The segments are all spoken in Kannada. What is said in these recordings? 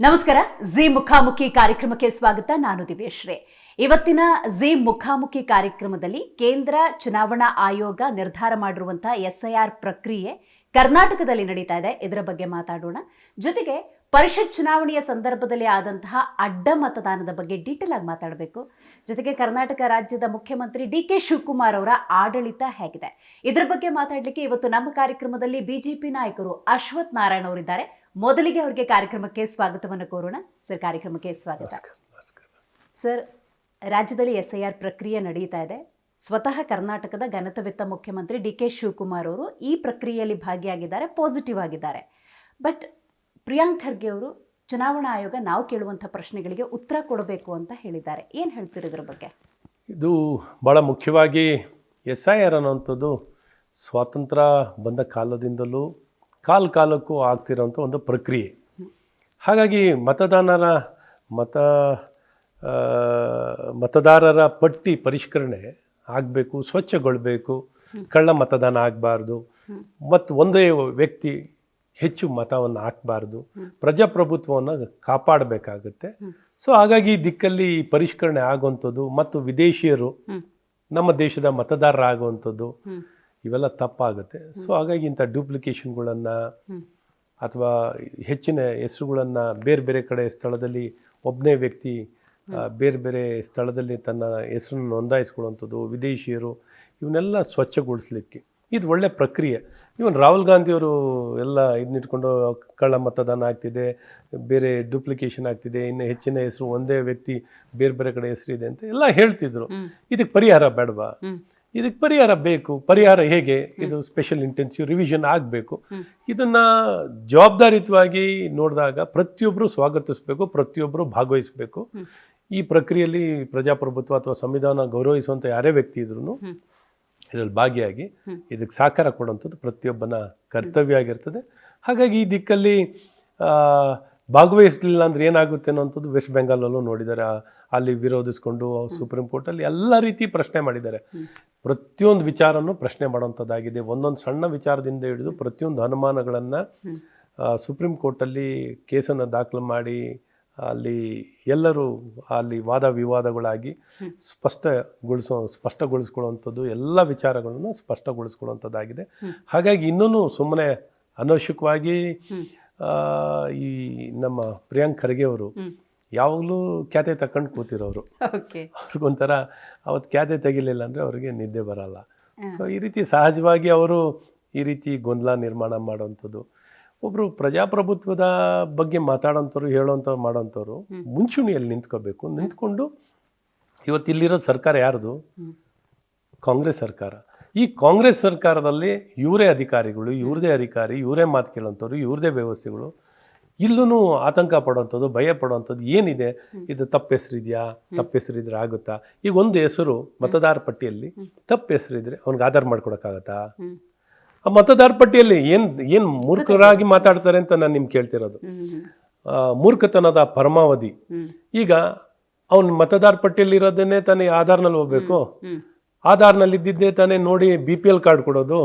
ನಮಸ್ಕಾರ. ಜಿ ಮುಖಾಮುಖಿ ಕಾರ್ಯಕ್ರಮಕ್ಕೆ ಸ್ವಾಗತ. ನಾನು ದಿವ್ಯಶ್ರೀ. ಇವತ್ತಿನ ಜಿ ಮುಖಾಮುಖಿ ಕಾರ್ಯಕ್ರಮದಲ್ಲಿ ಕೇಂದ್ರ ಚುನಾವಣಾ ಆಯೋಗ ನಿರ್ಧಾರ ಮಾಡಿರುವಂತಹ SIR ಪ್ರಕ್ರಿಯೆ ಕರ್ನಾಟಕದಲ್ಲಿ ನಡೀತಾ ಇದೆ. ಇದರ ಬಗ್ಗೆ ಮಾತಾಡೋಣ. ಜೊತೆಗೆ ಪರಿಷತ್ ಚುನಾವಣೆಯ ಸಂದರ್ಭದಲ್ಲಿ ಆದಂತಹ ಅಡ್ಡ ಮತದಾನದ ಬಗ್ಗೆ ಡೀಟೇಲ್ ಆಗಿ ಮಾತಾಡಬೇಕು. ಜೊತೆಗೆ ಕರ್ನಾಟಕ ರಾಜ್ಯದ ಮುಖ್ಯಮಂತ್ರಿ DK ಶಿವಕುಮಾರ್ ಅವರ ಆಡಳಿತ ಹೇಗಿದೆ, ಇದರ ಬಗ್ಗೆ ಮಾತಾಡಲಿಕ್ಕೆ ಇವತ್ತು ನಮ್ಮ ಕಾರ್ಯಕ್ರಮದಲ್ಲಿ ಬಿಜೆಪಿ ನಾಯಕರು ಅಶ್ವಥ್ ನಾರಾಯಣ್ ಅವರಿದ್ದಾರೆ. ಮೊದಲಿಗೆ ಅವರಿಗೆ ಕಾರ್ಯಕ್ರಮಕ್ಕೆ ಸ್ವಾಗತವನ್ನು ಕೋರೋಣ. ಸರ್, ಕಾರ್ಯಕ್ರಮಕ್ಕೆ ಸ್ವಾಗತ. ಸರ್, ರಾಜ್ಯದಲ್ಲಿ SIR ಪ್ರಕ್ರಿಯೆ ನಡೀತಾ ಇದೆ. ಸ್ವತಃ ಕರ್ನಾಟಕದ ಘನತೆವೆತ್ತ ಮುಖ್ಯಮಂತ್ರಿ DK ಶಿವಕುಮಾರ್ ಅವರು ಈ ಪ್ರಕ್ರಿಯೆಯಲ್ಲಿ ಭಾಗಿಯಾಗಿದ್ದಾರೆ, ಪಾಸಿಟಿವ್ ಆಗಿದ್ದಾರೆ. ಬಟ್ ಪ್ರಿಯಾಂಕ್ ಖರ್ಗೆ ಅವರು ಚುನಾವಣಾ ಆಯೋಗ ನಾವು ಕೇಳುವಂಥ ಪ್ರಶ್ನೆಗಳಿಗೆ ಉತ್ತರ ಕೊಡಬೇಕು ಅಂತ ಹೇಳಿದ್ದಾರೆ. ಏನು ಹೇಳ್ತೀರಿ ಇದರ ಬಗ್ಗೆ? ಇದು ಭಾಳ ಮುಖ್ಯವಾಗಿ SIR ಅನ್ನೋಂಥದ್ದು ಸ್ವಾತಂತ್ರ್ಯ ಬಂದ ಕಾಲದಿಂದಲೂ ಕಾಲಕ್ಕೂ ಆಗ್ತಿರೋಂಥ ಒಂದು ಪ್ರಕ್ರಿಯೆ. ಹಾಗಾಗಿ ಮತದಾರರ ಪಟ್ಟಿ ಪರಿಷ್ಕರಣೆ ಆಗಬೇಕು, ಸ್ವಚ್ಛಗೊಳ್ಳಬೇಕು, ಕಳ್ಳ ಮತದಾನ ಆಗಬಾರ್ದು, ಮತ್ತು ಒಂದೇ ವ್ಯಕ್ತಿ ಹೆಚ್ಚು ಮತವನ್ನು ಹಾಕಬಾರ್ದು, ಪ್ರಜಾಪ್ರಭುತ್ವವನ್ನು ಕಾಪಾಡಬೇಕಾಗುತ್ತೆ. ಸೊ ಹಾಗಾಗಿ ಈ ದಿಕ್ಕಲ್ಲಿ ಪರಿಷ್ಕರಣೆ ಆಗುವಂಥದ್ದು ಮತ್ತು ವಿದೇಶಿಯರು ನಮ್ಮ ದೇಶದ ಮತದಾರರಾಗುವಂಥದ್ದು ಇವೆಲ್ಲ ತಪ್ಪಾಗುತ್ತೆ. ಸೊ ಹಾಗಾಗಿ ಇಂಥ ಡ್ಯೂಪ್ಲಿಕೇಶನ್ಗಳನ್ನು ಅಥವಾ ಹೆಚ್ಚಿನ ಹೆಸರುಗಳನ್ನು ಬೇರೆ ಬೇರೆ ಕಡೆ ಸ್ಥಳದಲ್ಲಿ ಒಬ್ಬನೇ ವ್ಯಕ್ತಿ ಬೇರೆ ಬೇರೆ ಸ್ಥಳದಲ್ಲಿ ತನ್ನ ಹೆಸರನ್ನು ನೋಂದಾಯಿಸ್ಕೊಳ್ಳುವಂಥದ್ದು, ವಿದೇಶಿಯರು ಇವನ್ನೆಲ್ಲ ಸ್ವಚ್ಛಗೊಳಿಸ್ಲಿಕ್ಕೆ ಇದು ಒಳ್ಳೆ ಪ್ರಕ್ರಿಯೆ. ಇವನ್ ರಾಹುಲ್ ಗಾಂಧಿಯವರು ಎಲ್ಲ ಇದನ್ನಿಟ್ಕೊಂಡು ಕಳ್ಳ ಮತದಾನ ಆಗ್ತಿದೆ, ಬೇರೆ ಡ್ಯೂಪ್ಲಿಕೇಶನ್ ಆಗ್ತಿದೆ, ಇನ್ನು ಹೆಚ್ಚಿನ ಹೆಸರು ಒಂದೇ ವ್ಯಕ್ತಿ ಬೇರೆ ಬೇರೆ ಕಡೆ ಹೆಸರಿದೆ ಅಂತ ಎಲ್ಲ ಹೇಳ್ತಿದ್ರು. ಇದಕ್ಕೆ ಪರಿಹಾರ ಬೇಡವಾ? ಇದಕ್ಕೆ ಪರಿಹಾರ ಬೇಕು. ಪರಿಹಾರ ಹೇಗೆ? ಇದು ಸ್ಪೆಷಲ್ ಇಂಟೆನ್ಸಿವ್ ರಿವಿಷನ್ ಆಗಬೇಕು. ಇದನ್ನು ಜವಾಬ್ದಾರಿಯುತವಾಗಿ ನೋಡಿದಾಗ ಪ್ರತಿಯೊಬ್ಬರು ಸ್ವಾಗತಿಸಬೇಕು, ಪ್ರತಿಯೊಬ್ಬರು ಭಾಗವಹಿಸಬೇಕು. ಈ ಪ್ರಕ್ರಿಯೆಯಲ್ಲಿ ಪ್ರಜಾಪ್ರಭುತ್ವ ಅಥವಾ ಸಂವಿಧಾನ ಗೌರವಿಸುವಂಥ ಯಾರೇ ವ್ಯಕ್ತಿ ಇದ್ರೂ ಇದರಲ್ಲಿ ಭಾಗಿಯಾಗಿ ಇದಕ್ಕೆ ಸಹಕಾರ ಕೊಡುವಂಥದ್ದು ಪ್ರತಿಯೊಬ್ಬನ ಕರ್ತವ್ಯ ಆಗಿರ್ತದೆ. ಹಾಗಾಗಿ ಈ ದಿಕ್ಕಲ್ಲಿ ಭಾಗವಹಿಸಲಿಲ್ಲ ಅಂದರೆ ಏನಾಗುತ್ತೆ ಅನ್ನೋಂಥದ್ದು ವೆಸ್ಟ್ ಬೆಂಗಾಲಲ್ಲೂ ನೋಡಿದ್ದಾರೆ. ಅಲ್ಲಿ ವಿರೋಧಿಸ್ಕೊಂಡು ಸುಪ್ರೀಂ ಕೋರ್ಟಲ್ಲಿ ಎಲ್ಲ ರೀತಿ ಪ್ರಶ್ನೆ ಮಾಡಿದ್ದಾರೆ. ಪ್ರತಿಯೊಂದು ವಿಚಾರನೂ ಪ್ರಶ್ನೆ ಮಾಡುವಂಥದ್ದಾಗಿದೆ. ಒಂದೊಂದು ಸಣ್ಣ ವಿಚಾರದಿಂದ ಹಿಡಿದು ಪ್ರತಿಯೊಂದು ಅನುಮಾನಗಳನ್ನು ಸುಪ್ರೀಂ ಕೋರ್ಟಲ್ಲಿ ಕೇಸನ್ನು ದಾಖಲು ಮಾಡಿ ಅಲ್ಲಿ ಎಲ್ಲರೂ ಅಲ್ಲಿ ವಾದ ವಿವಾದಗಳಾಗಿ ಸ್ಪಷ್ಟಗೊಳಿಸ್ಕೊಳ್ಳುವಂಥದ್ದು ಎಲ್ಲ ವಿಚಾರಗಳನ್ನು ಸ್ಪಷ್ಟಗೊಳಿಸ್ಕೊಳ್ಳುವಂಥದ್ದಾಗಿದೆ. ಹಾಗಾಗಿ ಇನ್ನೂ ಸುಮ್ಮನೆ ಅನವಶ್ಯಕವಾಗಿ ಈ ನಮ್ಮ ಪ್ರಿಯಾಂಕ್ ಖರ್ಗೆ ಅವರು ಯಾವಾಗಲೂ ಖ್ಯಾತೆ ತಕೊಂಡು ಕೂತಿರೋರು. ಅವ್ರಿಗೊಂಥರ ಅವತ್ತು ಖ್ಯಾತೆ ತೆಗಿಲಿಲ್ಲ ಅಂದರೆ ಅವ್ರಿಗೆ ನಿದ್ದೆ ಬರಲ್ಲ. ಸೊ ಈ ರೀತಿ ಸಹಜವಾಗಿ ಅವರು ಈ ರೀತಿ ಗೊಂದಲ ನಿರ್ಮಾಣ ಮಾಡೋವಂಥದ್ದು. ಒಬ್ಬರು ಪ್ರಜಾಪ್ರಭುತ್ವದ ಬಗ್ಗೆ ಮಾತಾಡೋಂಥವ್ರು, ಹೇಳೋಂಥವ್ರು, ಮಾಡೋಂಥವ್ರು ಮುಂಚೂಣಿಯಲ್ಲಿ ನಿಂತ್ಕೊಂಡು ಇವತ್ತು ಇಲ್ಲಿರೋದು ಸರ್ಕಾರ ಯಾರ್ದು? ಕಾಂಗ್ರೆಸ್ ಸರ್ಕಾರ. ಈ ಕಾಂಗ್ರೆಸ್ ಸರ್ಕಾರದಲ್ಲಿ ಇವರೇ ಅಧಿಕಾರಿಗಳು, ಇವರೇ ಮಾತು ಕೇಳೋಂಥವ್ರು, ಇವ್ರದೇ ವ್ಯವಸ್ಥೆಗಳು. ಇಲ್ಲೂ ಆತಂಕ ಪಡೋವಂಥದ್ದು, ಭಯ ಪಡೋವಂಥದ್ದು ಏನಿದೆ? ಇದು ತಪ್ಪು ಹೆಸರಿದ್ರೆ ಆಗುತ್ತಾ? ಈಗ ಒಂದು ಹೆಸರು ಮತದಾರ ಪಟ್ಟಿಯಲ್ಲಿ ತಪ್ಪು ಹೆಸರಿದ್ರೆ ಅವ್ನಿಗೆ ಆಧಾರ್ ಮಾಡ್ಕೊಡಕ್ಕಾಗತ್ತಾ? ಆ ಮತದಾರ ಪಟ್ಟಿಯಲ್ಲಿ ಏನು ಮೂರ್ಖರಾಗಿ ಮಾತಾಡ್ತಾರೆ ಅಂತ ನಾನು ನಿಮ್ಗೆ ಕೇಳ್ತಿರೋದು. ಮೂರ್ಖತನದ ಪರಮಾವಧಿ. ಈಗ ಅವ್ನು ಮತದಾರ ಪಟ್ಟಿಯಲ್ಲಿ ಇರೋದನ್ನೇ ತಾನೇ ಆಧಾರ್ನಲ್ಲಿ ಹೋಗ್ಬೇಕು, ಆಧಾರ್ನಲ್ಲಿ ಇದ್ದಿದ್ದೇ ತಾನೇ ನೋಡಿ BPL ಕಾರ್ಡ್ ಕೊಡೋದು.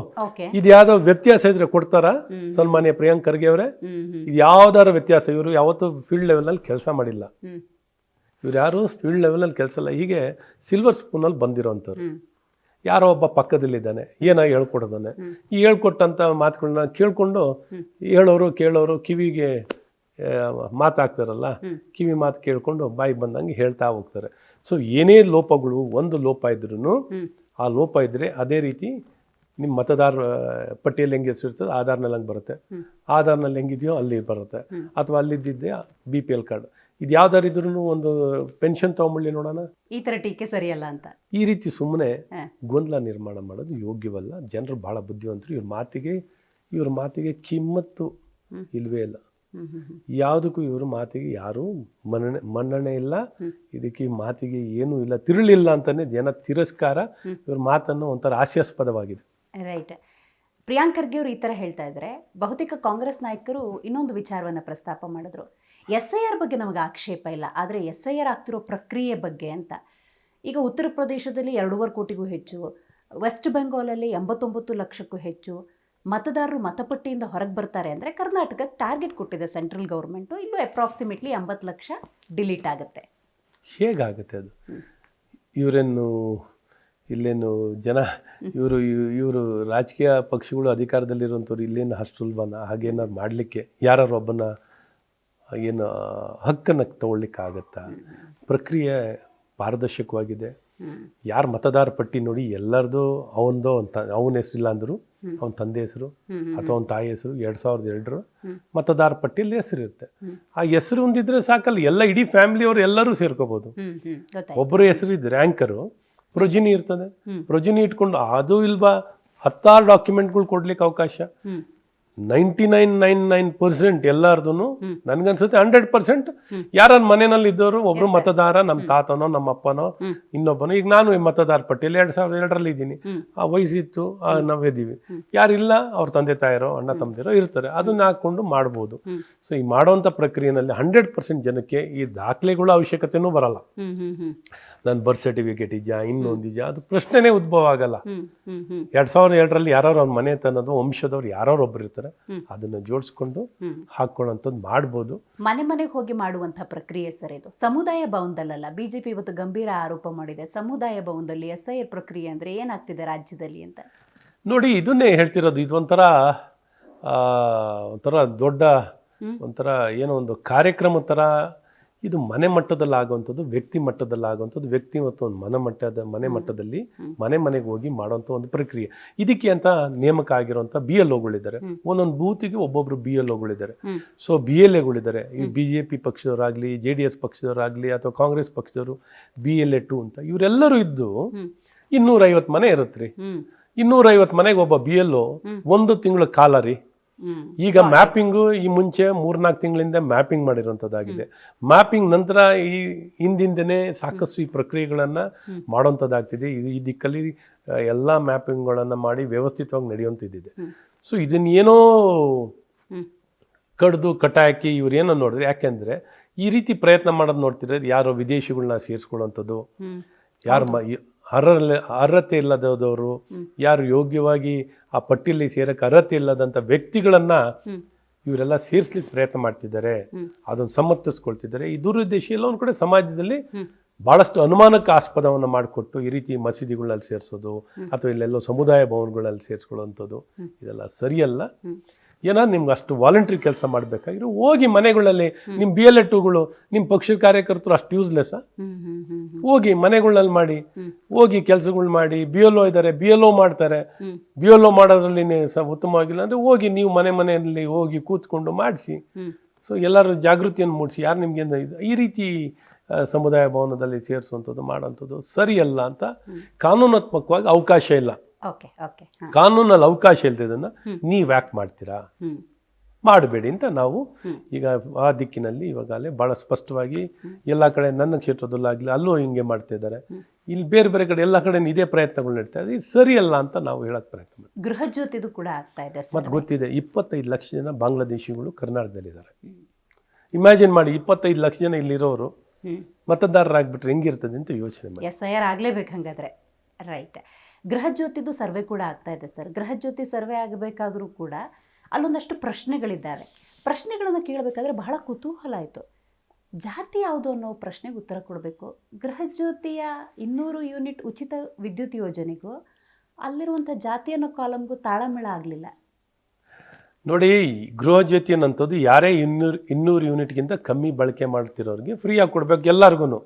ಇದು ಯಾವ್ದೋ ವ್ಯತ್ಯಾಸ ಇದ್ರೆ ಕೊಡ್ತಾರ? ಸನ್ಮಾನ್ಯ ಪ್ರಿಯಾಂಕ್ ಖರ್ಗೆ ಅವರೇ, ಇದು ಯಾವ್ದಾರ ವ್ಯತ್ಯಾಸ? ಇವರು ಯಾವತ್ತೂ ಫೀಲ್ಡ್ ಲೆವೆಲಲ್ಲಿ ಕೆಲಸ ಮಾಡಿಲ್ಲ. ಇವ್ರು ಯಾರು ಫೀಲ್ಡ್ ಲೆವೆಲಲ್ಲಿ ಕೆಲಸ ಇಲ್ಲ. ಹೀಗೆ ಸಿಲ್ವರ್ ಸ್ಪೂನಲ್ಲಿ ಬಂದಿರೋಂಥವ್ರು. ಯಾರೋ ಒಬ್ಬ ಪಕ್ಕದಲ್ಲಿದ್ದಾನೆ, ಏನಾಗಿ ಹೇಳ್ಕೊಡೋದಾನೆ. ಈ ಹೇಳ್ಕೊಟ್ಟಂಥ ಮಾತುಗಳನ್ನ ಕೇಳ್ಕೊಂಡು ಕೇಳೋರು ಕಿವಿಗೆ ಮಾತಾಗ್ತಾರಲ್ಲ, ಕಿವಿ ಮಾತು ಕೇಳ್ಕೊಂಡು ಬಾಯಿ ಬಂದಂಗೆ ಹೇಳ್ತಾ ಹೋಗ್ತಾರೆ. ಸೊ ಏನೇ ಲೋಪಗಳು, ಒಂದು ಲೋಪ ಇದ್ರೂ ಆ ಲೋಪ ಇದ್ದರೆ ಅದೇ ರೀತಿ ನಿಮ್ಮ ಮತದಾರ ಪಟ್ಟಿಯಲ್ಲಿ ಹೆಂಗೆ ಹೆಸರಿರ್ತದೆ ಆಧಾರ್ನಲ್ಲಿ ಹಂಗೆ ಬರುತ್ತೆ, ಆಧಾರ್ನಲ್ಲಿ ಹೆಂಗಿದೆಯೋ ಅಲ್ಲಿ ಬರುತ್ತೆ, ಅಥವಾ ಅಲ್ಲಿದ್ದಿದ್ದೆ BPL ಕಾರ್ಡ್. ಇದು ಯಾವ್ದಾರಿದ್ರೂ ಒಂದು ಪೆನ್ಷನ್ ತೊಗೊಂಬಳ್ಳಿ ನೋಡೋಣ, ಈ ಥರ ಟೀಕೆ ಸರಿಯಲ್ಲ ಅಂತ ಈ ರೀತಿ ಸುಮ್ಮನೆ ಗೊಂದಲ ನಿರ್ಮಾಣ ಮಾಡೋದು ಯೋಗ್ಯವಲ್ಲ. ಜನರು ಭಾಳ ಬುದ್ಧಿವಂತರು. ಇವ್ರ ಮಾತಿಗೆ ಕಿಮ್ಮತ್ತು ಇಲ್ವೇ ಇಲ್ಲ. ಯಾವುದಕ್ಕೂ ಇವ್ರ ಮಾತಿಗೆ ಯಾರೂ ಮನ್ನಣೆ ಇಲ್ಲ. ಇದಕ್ಕೆ ಮಾತಿಗೆ ಏನೂ ಇಲ್ಲ, ತಿರುಳಿಲ್ಲ ಅಂತಾನೆ ಜನ ತಿರಸ್ಕಾರ. ಇವ್ರ ಮಾತನ್ನು ಒಂಥರ ಹಾಸ್ಯಾಸ್ಪದವಾಗಿದೆ. ರೈಟ್. ಪ್ರಿಯಾಂಕ್ ಖರ್ಗೆ ಅವರು ಈ ಥರ ಹೇಳ್ತಾ ಇದ್ದಾರೆ. ಬಹುತೇಕ ಕಾಂಗ್ರೆಸ್ ನಾಯಕರು ಇನ್ನೊಂದು ವಿಚಾರವನ್ನು ಪ್ರಸ್ತಾಪ ಮಾಡಿದ್ರು. SIR ಬಗ್ಗೆ ನಮಗೆ ಆಕ್ಷೇಪ ಇಲ್ಲ, ಆದರೆ SIR ಆಗ್ತಿರೋ ಪ್ರಕ್ರಿಯೆ ಬಗ್ಗೆ ಅಂತ. ಈಗ ಉತ್ತರ ಪ್ರದೇಶದಲ್ಲಿ 2.5 ಕೋಟಿಗೂ ಹೆಚ್ಚು, ವೆಸ್ಟ್ ಬೆಂಗಾಲಲ್ಲಿ 89 ಲಕ್ಷಕ್ಕೂ ಹೆಚ್ಚು, ಮತದಾರರು ಮತಪಟ್ಟಿಯಿಂದ ಹೊರಗೆ ಬರ್ತಾರೆ ಅಂದರೆ ಕರ್ನಾಟಕಕ್ಕೆ ಟಾರ್ಗೆಟ್ ಕೊಟ್ಟಿದೆ ಸೆಂಟ್ರಲ್ ಗೌರ್ಮೆಂಟು, ಇಲ್ಲೂ ಅಪ್ರಾಕ್ಸಿಮೇಟ್ಲಿ 80 ಲಕ್ಷ ಡಿಲೀಟ್ ಆಗುತ್ತೆ. ಹೇಗಾಗುತ್ತೆ ಅದು? ಇವರೇನು ಇಲ್ಲೇನು ಜನ ಇವರು ರಾಜಕೀಯ ಪಕ್ಷಗಳು ಅಧಿಕಾರದಲ್ಲಿರುವಂಥವ್ರು ಇಲ್ಲೇನು ಅಷ್ಟು ಸುಲಭನ ಹಾಗೇನಾದ್ರು ಮಾಡಲಿಕ್ಕೆ ಯಾರು ಒಬ್ಬನ ಏನು ಹಕ್ಕನ್ನು ತಗೊಳ್ಲಿಕ್ಕಾಗತ್ತಾ? ಪ್ರಕ್ರಿಯೆ ಪಾರದರ್ಶಕವಾಗಿದೆ. ಯಾರು ಮತದಾರ ಪಟ್ಟಿ ನೋಡಿ ಎಲ್ಲರದು ಅವನದು ಅವನ ಹೆಸರಿಲ್ಲ ಅಂದರು ಅವನ ತಂದೆ ಹೆಸರು ಅಥವಾ ಅವನ ತಾಯಿ ಹೆಸರು 2002 ಮತದಾರ ಪಟ್ಟಿಯಲ್ಲಿ ಹೆಸರು ಇರುತ್ತೆ. ಆ ಹೆಸರು ಹೊಂದಿದ್ರೆ ಸಾಕಲ್ಲ, ಎಲ್ಲ ಇಡೀ ಫ್ಯಾಮಿಲಿಯವರು ಎಲ್ಲರೂ ಸೇರ್ಕೋಬಹುದು. ಒಬ್ಬರು ಹೆಸರು ಇದ್ರೆ ಆ್ಯಂಕರು ಪ್ರೊಜಿನಿ ಇರ್ತದೆ, ಪ್ರೊಜಿನಿ ಇಟ್ಕೊಂಡು ಅದು ಇಲ್ವಾ 16 ಡಾಕ್ಯುಮೆಂಟ್ಗಳು ಕೊಡ್ಲಿಕ್ಕೆ ಅವಕಾಶ. 99.99% ಎಲ್ಲಾರ್ದು ನನ್ಗನ್ಸುತ್ತೆ 100% ಯಾರ ಮನೆಯಲ್ಲಿ ಇದ್ದವರು ಒಬ್ರು ಮತದಾರ, ನಮ್ಮ ತಾತನೋ ನಮ್ಮ ಅಪ್ಪನೋ ಇನ್ನೊಬ್ಬನೋ. ಈಗ ನಾನು ಮತದಾರ ಪಟ್ಟಿಯಲ್ಲಿ 2002 ಇದ್ದೀನಿ, ಆ ವಯಸ್ಸಿತ್ತು, ನಾವಿದ್ದೀವಿ. ಯಾರಿಲ್ಲ ಅವ್ರ ತಂದೆ ತಾಯಿರೋ ಅಣ್ಣ ತಮ್ಮದಿರೋ ಇರ್ತಾರೆ, ಅದನ್ನ ಹಾಕೊಂಡು ಮಾಡ್ಬೋದು. ಸೊ ಈ ಮಾಡೋವಂಥ ಪ್ರಕ್ರಿಯೆನಲ್ಲಿ 100% ಜನಕ್ಕೆ ಈ ದಾಖಲೆಗಳ ಅವಶ್ಯಕತೆನೂ ಬರಲ್ಲ. ನನ್ನ ಬರ್ತ್ ಸರ್ಟಿಫಿಕೇಟ್ ಇದೆಯಾ ಇನ್ನೊಂದಿದೆಯಾ ಅದು ಪ್ರಶ್ನೆನೇ ಉದ್ಭವ ಆಗಲ್ಲ. 2002 ಯಾರು ಅವ್ನ ಮನೆ ತನ್ನದು ವಂಶದವ್ರು ಯಾರು ಒಬ್ರು ಇರ್ತಾರೆ, ಅದನ್ನ ಜೋಡಿಸ್ಕೊಂಡು ಹಾಕೊಳ್ಳೋಂಥದ್ದು ಮಾಡ್ಬೋದು. ಮನೆ ಮನೆಗೆ ಹೋಗಿ ಮಾಡುವಂಥ ಪ್ರಕ್ರಿಯೆ ಸರ್ ಇದು. ಸಮುದಾಯ ಭವನದಲ್ಲ, ಬಿಜೆಪಿ ಇವತ್ತು ಗಂಭೀರ ಆರೋಪ ಮಾಡಿದೆ ಸಮುದಾಯ ಭವನದಲ್ಲಿ SIR ಪ್ರಕ್ರಿಯೆ ಅಂದ್ರೆ ಏನಾಗ್ತಿದೆ ರಾಜ್ಯದಲ್ಲಿ ಅಂತ. ನೋಡಿ, ಇದನ್ನೇ ಹೇಳ್ತಿರೋದು. ಇದೊಂಥರ ದೊಡ್ಡ ಒಂಥರ ಏನೋ ಒಂದು ಕಾರ್ಯಕ್ರಮ ಥರ. ಇದು ಮನೆ ಮಟ್ಟದಲ್ಲಿ ಆಗುವಂಥದ್ದು, ವ್ಯಕ್ತಿ ಮಟ್ಟದಲ್ಲಿ ಆಗುವಂಥದ್ದು, ವ್ಯಕ್ತಿ ಮತ್ತು ಒಂದು ಮನೆ ಮಟ್ಟದಲ್ಲಿ ಮನೆಗೆ ಹೋಗಿ ಮಾಡುವಂಥ ಒಂದು ಪ್ರಕ್ರಿಯೆ. ಇದಕ್ಕೆ ಅಂತ ನೇಮಕ ಆಗಿರುವಂಥ BLOಗಳಿದ್ದಾರೆ. ಒಂದೊಂದು ಬೂತಿಗೆ ಒಬ್ಬೊಬ್ರು BLOಗಳಿದ್ದಾರೆ. ಸೊ BLAಗಳಿದ್ದಾರೆ. ಈ BJP ಪಕ್ಷದವರಾಗಲಿ, JDS ಪಕ್ಷದವರಾಗಲಿ ಅಥವಾ ಕಾಂಗ್ರೆಸ್ ಪಕ್ಷದವರು BLA 2 ಅಂತ ಇವರೆಲ್ಲರೂ ಇದ್ದು 250 ಮನೆ ಇರುತ್ತೆ ರೀ. 250 ಮನೆಗೆ ಒಬ್ಬ BLO 1 ತಿಂಗಳ ಕಾಲ ರೀ. ಈಗ ಮ್ಯಾಪಿಂಗು ಈ ಮುಂಚೆ 3-4 ತಿಂಗಳಿಂದ ಮ್ಯಾಪಿಂಗ್ ಮಾಡಿರುವಂಥದ್ದಾಗಿದೆ. ಮ್ಯಾಪಿಂಗ್ ನಂತರ ಈ ಹಿಂದಿಂದನೇ ಸಾಕಷ್ಟು ಈ ಪ್ರಕ್ರಿಯೆಗಳನ್ನು ಮಾಡೋಂಥದ್ದಾಗ್ತಿದೆ. ಈ ದಿಕ್ಕಲ್ಲಿ ಎಲ್ಲ ಮ್ಯಾಪಿಂಗ್ಗಳನ್ನು ಮಾಡಿ ವ್ಯವಸ್ಥಿತವಾಗಿ ನಡೆಯುವಂಥದ್ದಿದೆ. ಸೊ ಇದನ್ನೇನೋ ಕಡ್ದು ಕಟಾಕಿ ಇವ್ರು ಏನೋ ನೋಡಿದ್ರೆ, ಯಾಕೆಂದರೆ ಈ ರೀತಿ ಪ್ರಯತ್ನ ಮಾಡೋದು ನೋಡ್ತಿದ್ರೆ ಯಾರೋ ವಿದೇಶಿಗಳನ್ನ ಸೇರಿಸ್ಕೊಳ್ಳೋವಂಥದ್ದು, ಯಾರು ಅರ್ಹತೆ ಇಲ್ಲದವರು, ಯಾರು ಯೋಗ್ಯವಾಗಿ ಆ ಪಟ್ಟಿಯಲ್ಲಿ ಸೇರಕ್ಕೆ ಅರ್ಹತೆ ಇಲ್ಲದಂಥ ವ್ಯಕ್ತಿಗಳನ್ನ ಇವರೆಲ್ಲ ಸೇರಿಸ್ಲಿಕ್ಕೆ ಪ್ರಯತ್ನ ಮಾಡ್ತಿದ್ದಾರೆ, ಅದನ್ನು ಸಮರ್ಥಿಸ್ಕೊಳ್ತಿದ್ದಾರೆ. ಈ ದುರುದ್ದೇಶ ಎಲ್ಲ ಒಂದು ಕಡೆ ಸಮಾಜದಲ್ಲಿ ಬಹಳಷ್ಟು ಅನುಮಾನಕ್ಕೆ ಆಸ್ಪದವನ್ನು ಮಾಡಿಕೊಟ್ಟು ಈ ರೀತಿ ಮಸೀದಿಗಳಲ್ಲಿ ಸೇರಿಸೋದು ಅಥವಾ ಇಲ್ಲೆಲ್ಲೋ ಸಮುದಾಯ ಭವನಗಳಲ್ಲಿ ಸೇರಿಸ್ಕೊಳ್ಳೋವಂಥದ್ದು ಇದೆಲ್ಲ ಸರಿಯಲ್ಲ. ಏನಾದ್ರು ನಿಮ್ಗೆ ಅಷ್ಟು ವಾಲಂಟ್ರಿ ಕೆಲಸ ಮಾಡಬೇಕಾಗಿರೋ ಹೋಗಿ ಮನೆಗಳಲ್ಲಿ ನಿಮ್ಮ BLA 2ಗಳು ನಿಮ್ಮ ಪಕ್ಷದ ಕಾರ್ಯಕರ್ತರು ಅಷ್ಟು ಯೂಸ್ಲೆಸ್. ಹೋಗಿ ಮನೆಗಳಲ್ಲಿ ಮಾಡಿ, ಹೋಗಿ ಕೆಲಸಗಳು ಮಾಡಿ. BLO ಇದ್ದಾರೆ, BLO ಮಾಡ್ತಾರೆ. BLO ಮಾಡೋದ್ರಲ್ಲಿ ಉತ್ತಮವಾಗಿಲ್ಲ ಅಂದ್ರೆ ಹೋಗಿ ನೀವು ಮನೆಯಲ್ಲಿ ಹೋಗಿ ಕೂತ್ಕೊಂಡು ಮಾಡಿಸಿ. ಸೊ ಎಲ್ಲರೂ ಜಾಗೃತಿಯನ್ನು ಮೂಡಿಸಿ. ಯಾರು ನಿಮ್ಗೆ ಈ ರೀತಿ ಸಮುದಾಯ ಭವನದಲ್ಲಿ ಸೇರಿಸುವಂಥದ್ದು ಮಾಡೋವಂಥದ್ದು ಸರಿಯಲ್ಲ ಅಂತ ಕಾನೂನಾತ್ಮಕವಾಗಿ ಅವಕಾಶ ಇಲ್ಲ. ಕಾನೂನಲ್ಲಿ ಅವಕಾಶ ಇಲ್ಲದೆ ಇದನ್ನ ನೀವು ಯಾಕೆ ಮಾಡ್ತೀರಾ, ಮಾಡಬೇಡಿ ಅಂತ ನಾವು ಈಗ ಆ ದಿಕ್ಕಿನಲ್ಲಿ ಇವಾಗಲೇ ಬಹಳ ಸ್ಪಷ್ಟವಾಗಿ ಎಲ್ಲ ಕಡೆ ನನ್ನ ಕ್ಷೇತ್ರದಲ್ಲಾಗಲಿ ಅಲ್ಲೂ ಹಿಂಗೆ ಮಾಡ್ತಾ ಇದ್ದಾರೆ. ಇಲ್ಲಿ ಬೇರೆ ಬೇರೆ ಕಡೆ ಎಲ್ಲ ಕಡೆ ಇದೇ ಪ್ರಯತ್ನಗಳು ನಡೀತಾ ಇದೆ. ಇದು ಸರಿಯಲ್ಲ ಅಂತ ನಾವು ಹೇಳಕ್ ಪ್ರಯತ್ನ ಮಾಡ್ತೀವಿ. ಗೃಹ ಜ್ಯೋತಿದು ಕೂಡ ಆಗ್ತಾ ಇದೆ. ಮತ್ತೆ ಗೊತ್ತಿದೆ 25 ಲಕ್ಷ ಜನ ಬಾಂಗ್ಲಾದೇಶಿಗಳು ಕರ್ನಾಟಕದಲ್ಲಿದ್ದಾರೆ. ಇಮ್ಯಾಜಿನ್ ಮಾಡಿ, 25 ಲಕ್ಷ ಜನ ಇಲ್ಲಿರೋರು ಮತದಾರರಾಗ್ಬಿಟ್ರೆ ಹೆಂಗಿರ್ತದೆ ಅಂತ ಯೋಚನೆ ಮಾಡಿ. SIR ಆಗ್ಲೇಬೇಕು ಹಂಗಾದ್ರೆ. ರೈಟ್. ಗೃಹ ಜ್ಯೋತಿದು ಸರ್ವೆ ಕೂಡ ಆಗ್ತಾ ಇದೆ ಸರ್. ಗೃಹ ಜ್ಯೋತಿ ಸರ್ವೆ ಆಗಬೇಕಾದ್ರೂ ಕೂಡ ಅಲ್ಲೊಂದಷ್ಟು ಪ್ರಶ್ನೆಗಳಿದ್ದಾವೆ. ಪ್ರಶ್ನೆಗಳನ್ನು ಕೇಳಬೇಕಾದ್ರೆ ಬಹಳ ಕುತೂಹಲ ಆಯಿತು. ಜಾತಿ ಯಾವುದು ಅನ್ನೋ ಪ್ರಶ್ನೆಗೆ ಉತ್ತರ ಕೊಡಬೇಕು. ಗೃಹ ಜ್ಯೋತಿಯ 200 ಯೂನಿಟ್ ಉಚಿತ ವಿದ್ಯುತ್ ಯೋಜನೆಗೂ ಅಲ್ಲಿರುವಂಥ ಜಾತಿ ಅನ್ನೋ ಕಾಲಮ್ಗೂ ತಾಳಮೇಳ ಆಗಲಿಲ್ಲ. ನೋಡಿ, ಗೃಹ ಜ್ಯೋತಿ ಅನ್ನೋಂಥದ್ದು ಯಾರೇ 200 ಯೂನಿಟ್ಗಿಂತ ಕಮ್ಮಿ ಬಳಕೆ ಮಾಡ್ತಿರೋರಿಗೆ ಫ್ರೀಯಾಗಿ ಕೊಡಬೇಕು. ಎಲ್ಲರಿಗೂ,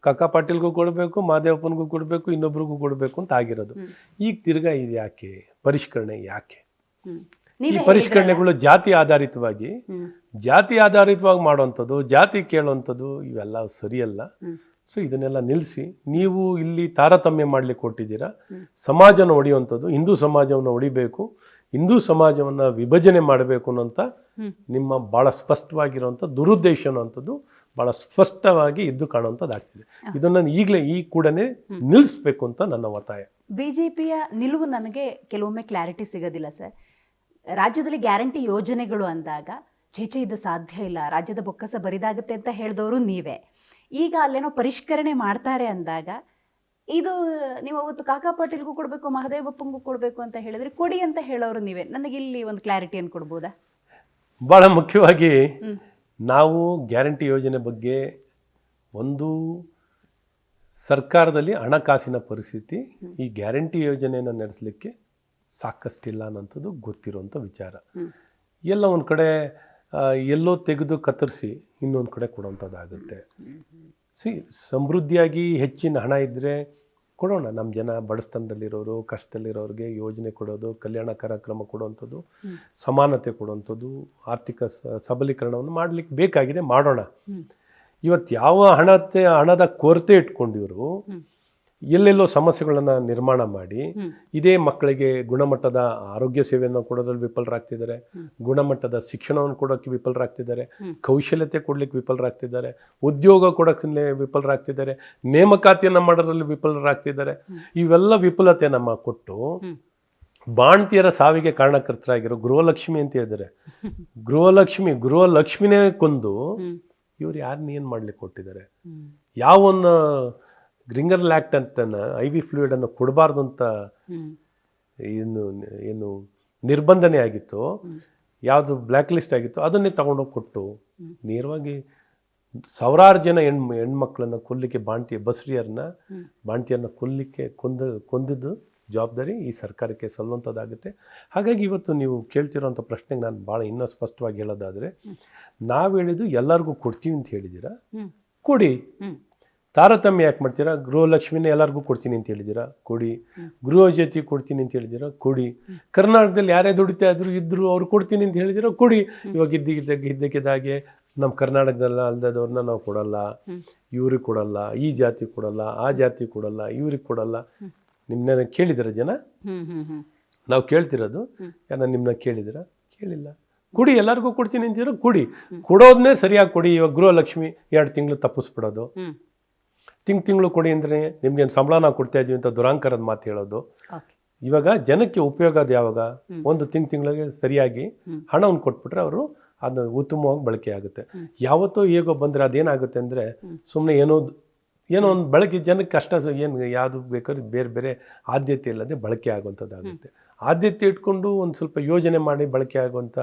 ಕಾಕಾ ಪಾಟೀಲ್ಗೂ ಕೊಡಬೇಕು, ಮಾದೇವಪ್ಪನಿಗೂ ಕೊಡಬೇಕು, ಇನ್ನೊಬ್ರಿಗೂ ಕೊಡಬೇಕು ಅಂತ ಆಗಿರೋದು. ಈಗ ತಿರ್ಗಾ ಇದು ಯಾಕೆ ಪರಿಷ್ಕರಣೆ? ಯಾಕೆ ಈ ಪರಿಷ್ಕರಣೆಗಳು ಜಾತಿ ಆಧಾರಿತವಾಗಿ ಮಾಡುವಂಥದ್ದು, ಜಾತಿ ಕೇಳುವಂಥದ್ದು ಇವೆಲ್ಲ ಸರಿಯಲ್ಲ. ಸೊ ಇದನ್ನೆಲ್ಲ ನಿಲ್ಲಿಸಿ, ನೀವು ಇಲ್ಲಿ ತಾರತಮ್ಯ ಮಾಡ್ಲಿಕ್ಕೆ ಕೊಟ್ಟಿದ್ದೀರಾ. ಸಮಾಜನ ಹೊಡೆಯುವಂಥದ್ದು, ಹಿಂದೂ ಸಮಾಜವನ್ನು ಹೊಡಿಬೇಕು, ಹಿಂದೂ ಸಮಾಜವನ್ನು ವಿಭಜನೆ ಮಾಡಬೇಕು ಅನ್ನೋಂಥ ನಿಮ್ಮ ಭಾಳ ಸ್ಪಷ್ಟವಾಗಿರುವಂಥ ದುರುದ್ದೇಶ ಅನ್ನೋಂಥದ್ದು ಭಾಳ ಸ್ಪಷ್ಟವಾಗಿ ಇದ್ದು ಕಾಣುವಂಥದ್ದಾಗ್ತಿದೆ. ಇದನ್ನು ಈಗಲೇ ಈ ಕೂಡನೇ ನಿಲ್ಲಿಸ್ಬೇಕು ಅಂತ ನನ್ನ ಒತ್ತಾಯ. BJPಯ ನಿಲುವು ನನಗೆ ಕೆಲವೊಮ್ಮೆ ಕ್ಲಾರಿಟಿ ಸಿಗೋದಿಲ್ಲ ಸರ್. ರಾಜ್ಯದಲ್ಲಿ ಗ್ಯಾರಂಟಿ ಯೋಜನೆಗಳು ಅಂದಾಗ ಚೇಚೆ ಇದು ಸಾಧ್ಯ ಇಲ್ಲ, ರಾಜ್ಯದ ಬೊಕ್ಕಸ ಬರಿದಾಗುತ್ತೆ ಅಂತ ಹೇಳಿದವರು ನೀವೇ. ಈಗ ಅಲ್ಲೇನೋ ಪರಿಷ್ಕರಣೆ ಮಾಡ್ತಾರೆ ಅಂದಾಗ ಇದು ನೀವು ಅವತ್ತು ಕಾಕಾ ಪಾಟೀಲ್ಗೂ ಕೊಡಬೇಕು, ಮಹದೇವಪ್ಪಂಗೂ ಕೊಡಬೇಕು ಅಂತ ಹೇಳಿದ್ರೆ ಕೊಡಿ ಅಂತ ಹೇಳೋರು ನೀವೇ. ನನಗೆ ಇಲ್ಲಿ ಒಂದು ಕ್ಲಾರಿಟಿಯನ್ನು ಕೊಡ್ಬೋದಾ? ಭಾಳ ಮುಖ್ಯವಾಗಿ ನಾವು ಗ್ಯಾರಂಟಿ ಯೋಜನೆ ಬಗ್ಗೆ ಒಂದು ಸರ್ಕಾರದಲ್ಲಿ ಹಣಕಾಸಿನ ಪರಿಸ್ಥಿತಿ ಈ ಗ್ಯಾರಂಟಿ ಯೋಜನೆಯನ್ನು ನಡೆಸಲಿಕ್ಕೆ ಸಾಕಷ್ಟಿಲ್ಲ ಅನ್ನೋಂಥದ್ದು ಗೊತ್ತಿರುವಂಥ ವಿಚಾರ. ಎಲ್ಲ ಒಂದು ಕಡೆ ಎಲ್ಲೋ ತೆಗೆದು ಕತ್ತರಿಸಿ ಇನ್ನೊಂದು ಕಡೆ ಕೊಡೋವಂಥದ್ದಾಗುತ್ತೆ. ಸಮೃದ್ಧಿಯಾಗಿ ಹೆಚ್ಚಿನ ಹಣ ಇದ್ದರೆ ಕೊಡೋಣ. ನಮ್ಮ ಜನ ಬಡಸ್ತನದಲ್ಲಿರೋರು, ಕಷ್ಟದಲ್ಲಿರೋರಿಗೆ ಯೋಜನೆ ಕೊಡೋದು, ಕಲ್ಯಾಣ ಕಾರ್ಯಕ್ರಮ ಕೊಡುವಂಥದ್ದು, ಸಮಾನತೆ ಕೊಡುವಂಥದ್ದು, ಆರ್ಥಿಕ ಸಬಲೀಕರಣವನ್ನು ಮಾಡಲಿಕ್ಕೆ ಬೇಕಾಗಿದೆ, ಮಾಡೋಣ. ಇವತ್ತು ಯಾವ ಹಣದ ಕೊರತೆ ಇಟ್ಕೊಂಡು ಇವರು ಎಲ್ಲೆಲ್ಲೋ ಸಮಸ್ಯೆಗಳನ್ನು ನಿರ್ಮಾಣ ಮಾಡಿ ಇದೇ ಮಕ್ಕಳಿಗೆ ಗುಣಮಟ್ಟದ ಆರೋಗ್ಯ ಸೇವೆಯನ್ನು ಕೊಡೋದ್ರಲ್ಲಿ ವಿಫಲರಾಗ್ತಿದ್ದಾರೆ, ಗುಣಮಟ್ಟದ ಶಿಕ್ಷಣವನ್ನು ಕೊಡೋಕ್ಕೆ ವಿಫಲರಾಗ್ತಿದ್ದಾರೆ, ಕೌಶಲ್ಯತೆ ಕೊಡ್ಲಿಕ್ಕೆ ವಿಫಲರಾಗ್ತಿದ್ದಾರೆ, ಉದ್ಯೋಗ ಕೊಡೋಕ್ಕೆ ವಿಫಲರಾಗ್ತಿದ್ದಾರೆ, ನೇಮಕಾತಿಯನ್ನು ಮಾಡೋದ್ರಲ್ಲಿ ವಿಫಲರಾಗ್ತಿದ್ದಾರೆ. ಇವೆಲ್ಲ ವಿಫಲತೆ ನಮ್ಮ ಕೊಟ್ಟು ಬಾಣ್ತಿಯರ ಸಾವಿಗೆ ಕಾರಣಕರ್ತರಾಗಿರೋ ಗೃಹಲಕ್ಷ್ಮಿ ಅಂತ ಹೇಳಿದ್ದಾರೆ. ಗೃಹಲಕ್ಷ್ಮಿನೇ ಕೊಂದು ಇವ್ರು ಯಾರನ್ನ ಏನು ಮಾಡ್ಲಿಕ್ಕೆ ಕೊಟ್ಟಿದ್ದಾರೆ? ಯಾವೊಂದು ಗ್ರಿಂಗರ್ ಲ್ಯಾಕ್ಟಂಟನ್ನು IV ಫ್ಲೂಯಿಡನ್ನು ಕೊಡಬಾರ್ದು ಅಂತ ಏನು ನಿರ್ಬಂಧನೆ ಆಗಿತ್ತು, ಯಾವುದು ಬ್ಲ್ಯಾಕ್ ಲಿಸ್ಟ್ ಆಗಿತ್ತು, ಅದನ್ನೇ ತಗೊಂಡೋಗಿ ಕೊಟ್ಟು ನೇರವಾಗಿ ಸಾವಿರಾರು ಜನ ಹೆಣ್ಮಕ್ಳನ್ನು ಕೊಲ್ಲಿಕ್ಕೆ ಬಾಣ್ತಿಯರನ್ನ ಕೊಲ್ಲಿಕ್ಕೆ ಕೊಂದಿದ್ದು ಜವಾಬ್ದಾರಿ ಈ ಸರ್ಕಾರಕ್ಕೆ ಸಲ್ಲುವಂಥದ್ದಾಗುತ್ತೆ. ಹಾಗಾಗಿ ಇವತ್ತು ನೀವು ಕೇಳ್ತಿರೋಂಥ ಪ್ರಶ್ನೆಗೆ ನಾನು ಭಾಳ ಇನ್ನೂ ಸ್ಪಷ್ಟವಾಗಿ ಹೇಳೋದಾದರೆ, ನಾವು ಹೇಳಿದ್ದು ಎಲ್ಲರಿಗೂ ಕೊಡ್ತೀವಿ ಅಂತ ಹೇಳಿದ್ದೀರಾ, ಕೊಡಿ. ತಾರತಮ್ಯ ಯಾಕೆ ಮಾಡ್ತೀರಾ? ಗೃಹಲಕ್ಷ್ಮಿನೇ ಎಲ್ಲರಿಗೂ ಕೊಡ್ತೀನಿ ಅಂತ ಹೇಳಿದ್ದೀರಾ, ಕೊಡಿ. ಗೃಹ ಜ್ಯೋತಿ ಕೊಡ್ತೀನಿ ಅಂತ ಹೇಳಿದ್ದೀರಾ, ಕೊಡಿ. ಕರ್ನಾಟಕದಲ್ಲಿ ಯಾರೇ ದುಡಿತಾ ಇದ್ರು ಅವ್ರು ಕೊಡ್ತೀನಿ ಅಂತ ಹೇಳಿದ್ದೀರಾ, ಕೊಡಿ. ಇವಾಗ ಇದ್ದಕ್ಕಿದ್ದಾಗೆ ನಮ್ಮ ಕರ್ನಾಟಕದಲ್ಲ ಅಲ್ದದವ್ರನ್ನ ನಾವು ಕೊಡಲ್ಲ, ಇವ್ರಿಗೆ ಕೊಡಲ್ಲ, ಈ ಜಾತಿ ಕೊಡಲ್ಲ, ಆ ಜಾತಿ ಕೊಡಲ್ಲ, ಇವ್ರಿಗೆ ಕೊಡಲ್ಲ. ನಿಮ್ಮನ್ನ ಕೇಳಿದಿರ ಜನ? ನಾವು ಕೇಳ್ತಿರೋದು ಯಾರ ನಿಮ್ಮನ್ನ ಕೇಳಿದಿರ? ಕೇಳಿಲ್ಲ. ಕೊಡಿ, ಎಲ್ಲರಿಗೂ ಕೊಡ್ತೀನಿ ಅಂತೀರ, ಕೊಡಿ. ಕೊಡೋದನ್ನೇ ಸರಿಯಾಗಿ ಕೊಡಿ. ಇವಾಗ ಗೃಹಲಕ್ಷ್ಮಿ 2 ತಿಂಗಳು ತಪ್ಪಿಸ್ಬಿಡೋದು, ತಿಂಗಳು ಕೊಡಿ ಅಂದರೆ ನಿಮ್ಗೇನು ಸಂಬಳ ನಾವು ಕೊಡ್ತಾ ಇದೀವಿ ಅಂತ ದುರಾಂಕರದ ಮಾತು ಹೇಳೋದು. ಇವಾಗ ಜನಕ್ಕೆ ಉಪಯೋಗ ಅದು ಯಾವಾಗ? ಒಂದು ತಿಂಗಳಿಗೆ ಸರಿಯಾಗಿ ಹಣವನ್ನು ಕೊಟ್ಬಿಟ್ರೆ ಅವರು ಅದನ್ನ ಉತ್ತಮವಾಗಿ ಬಳಕೆ ಆಗುತ್ತೆ. ಯಾವತ್ತೋ ಹೇಗೋ ಬಂದರೆ ಅದೇನಾಗುತ್ತೆ ಅಂದರೆ ಸುಮ್ಮನೆ ಏನೋ ಒಂದು ಬಳಕೆ ಜನಕ್ಕೆ ಕಷ್ಟ, ಏನು ಯಾವುದು ಬೇಕಾದ್ರೂ ಬೇರೆ ಬೇರೆ ಆದ್ಯತೆ ಇಲ್ಲದೆ ಬಳಕೆ ಆಗುವಂಥದ್ದಾಗುತ್ತೆ. ಆದ್ಯತೆ ಇಟ್ಕೊಂಡು ಒಂದು ಸ್ವಲ್ಪ ಯೋಜನೆ ಮಾಡಿ ಬಳಕೆ ಆಗುವಂಥ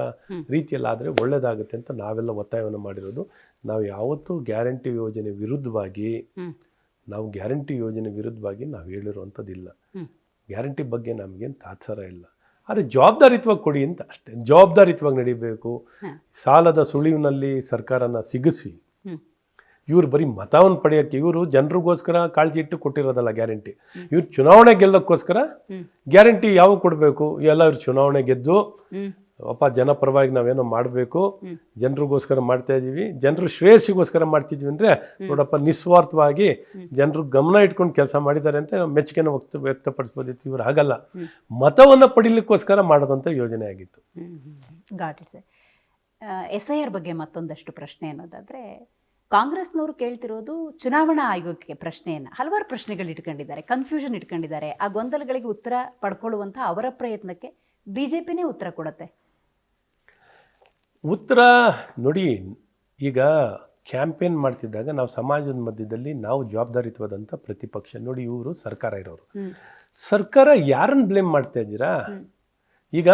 ರೀತಿಯಲ್ಲಿ ಆದರೆ ಒಳ್ಳೆಯದಾಗುತ್ತೆ ಅಂತ ನಾವೆಲ್ಲ ಒತ್ತಾಯವನ್ನು ಮಾಡಿರೋದು. ನಾವು ಯಾವತ್ತೂ ಗ್ಯಾರಂಟಿ ಯೋಜನೆ ವಿರುದ್ಧವಾಗಿ ನಾವು ಹೇಳಿರುವಂಥದ್ದಿಲ್ಲ. ಗ್ಯಾರಂಟಿ ಬಗ್ಗೆ ನಮಗೇನು ತಾತ್ಸಾರ ಇಲ್ಲ. ಆದರೆ ಜವಾಬ್ದಾರಿತ್ವಾಗಿ ಕೊಡಿ ಅಂತ ಅಷ್ಟೇ. ಜವಾಬ್ದಾರಿತ್ವಾಗಿ ನಡಿಬೇಕು. ಸಾಲದ ಸುಳಿವಿನಲ್ಲಿ ಸರ್ಕಾರನ ಸಿಗಿಸಿ ಇವ್ರು ಬರೀ ಮತವನ್ನು ಪಡೆಯೋಕ್ಕೆ, ಇವರು ಜನರಿಗೋಸ್ಕರ ಕಾಳಜಿ ಇಟ್ಟು ಕೊಟ್ಟಿರೋದಲ್ಲ ಗ್ಯಾರಂಟಿ. ಇವ್ರು ಚುನಾವಣೆ ಗೆಲ್ಲೋಕ್ಕೋಸ್ಕರ ಗ್ಯಾರಂಟಿ ಯಾವ ಕೊಡಬೇಕು? ಎಲ್ಲ ಇವ್ರು ಚುನಾವಣೆ ಗೆದ್ದು ಜನಪರವಾಗಿ ನಾವೇನೋ ಮಾಡಬೇಕು, ಜನರಿಗೋಸ್ಕರ ಮಾಡ್ತಾ ಇದ್ದೀವಿ, ಜನರು ಶ್ರೇಯಸ್ಸಿಗೋಸ್ಕರ ಮಾಡ್ತಿದ್ವಿ ಅಂದರೆ ನೋಡಪ್ಪ ನಿಸ್ವಾರ್ಥವಾಗಿ ಜನರು ಗಮನ ಇಟ್ಕೊಂಡು ಕೆಲಸ ಮಾಡಿದ್ದಾರೆ ಅಂತ ಮೆಚ್ಚುಗೆನ ವ್ಯಕ್ತಪಡಿಸ್ಬೋದಿತ್ತು. ಇವ್ರು ಹಾಗಲ್ಲ, ಮತವನ್ನು ಪಡಿಲಿಕ್ಕೋಸ್ಕರ ಮಾಡೋದಂಥ ಯೋಜನೆ ಆಗಿತ್ತು. Got it sir. SIR ಬಗ್ಗೆ ಮತ್ತೊಂದಷ್ಟು ಪ್ರಶ್ನೆ ಅನ್ನೋದಾದರೆ, ಕಾಂಗ್ರೆಸ್ನವರು ಕೇಳ್ತಿರೋದು ಚುನಾವಣಾ ಆಯೋಗಕ್ಕೆ ಪ್ರಶ್ನೆಯನ್ನು, ಹಲವಾರು ಪ್ರಶ್ನೆಗಳು ಇಟ್ಕೊಂಡಿದ್ದಾರೆ, ಕನ್ಫ್ಯೂಷನ್ ಇಟ್ಕೊಂಡಿದ್ದಾರೆ. ಆ ಗೊಂದಲಗಳಿಗೆ ಉತ್ತರ ಪಡ್ಕೊಳ್ಳುವಂಥ ಅವರ ಪ್ರಯತ್ನಕ್ಕೆ BJPನೇ ಉತ್ತರ ಕೊಡುತ್ತೆ. ಉತ್ತರ ನೋಡಿ, ಈಗ ಕ್ಯಾಂಪೇನ್ ಮಾಡ್ತಿದ್ದಾಗ ನಾವು ಸಮಾಜದ ಮಧ್ಯದಲ್ಲಿ ನಾವು ಜವಾಬ್ದಾರಿತ್ವದಂಥ ಪ್ರತಿಪಕ್ಷ. ನೋಡಿ, ಇವರು ಸರ್ಕಾರ ಇರೋರು. ಸರ್ಕಾರ ಯಾರನ್ನು ಬ್ಲೇಮ್ ಮಾಡ್ತಾ ಇದ್ದೀರಾ? ಈಗ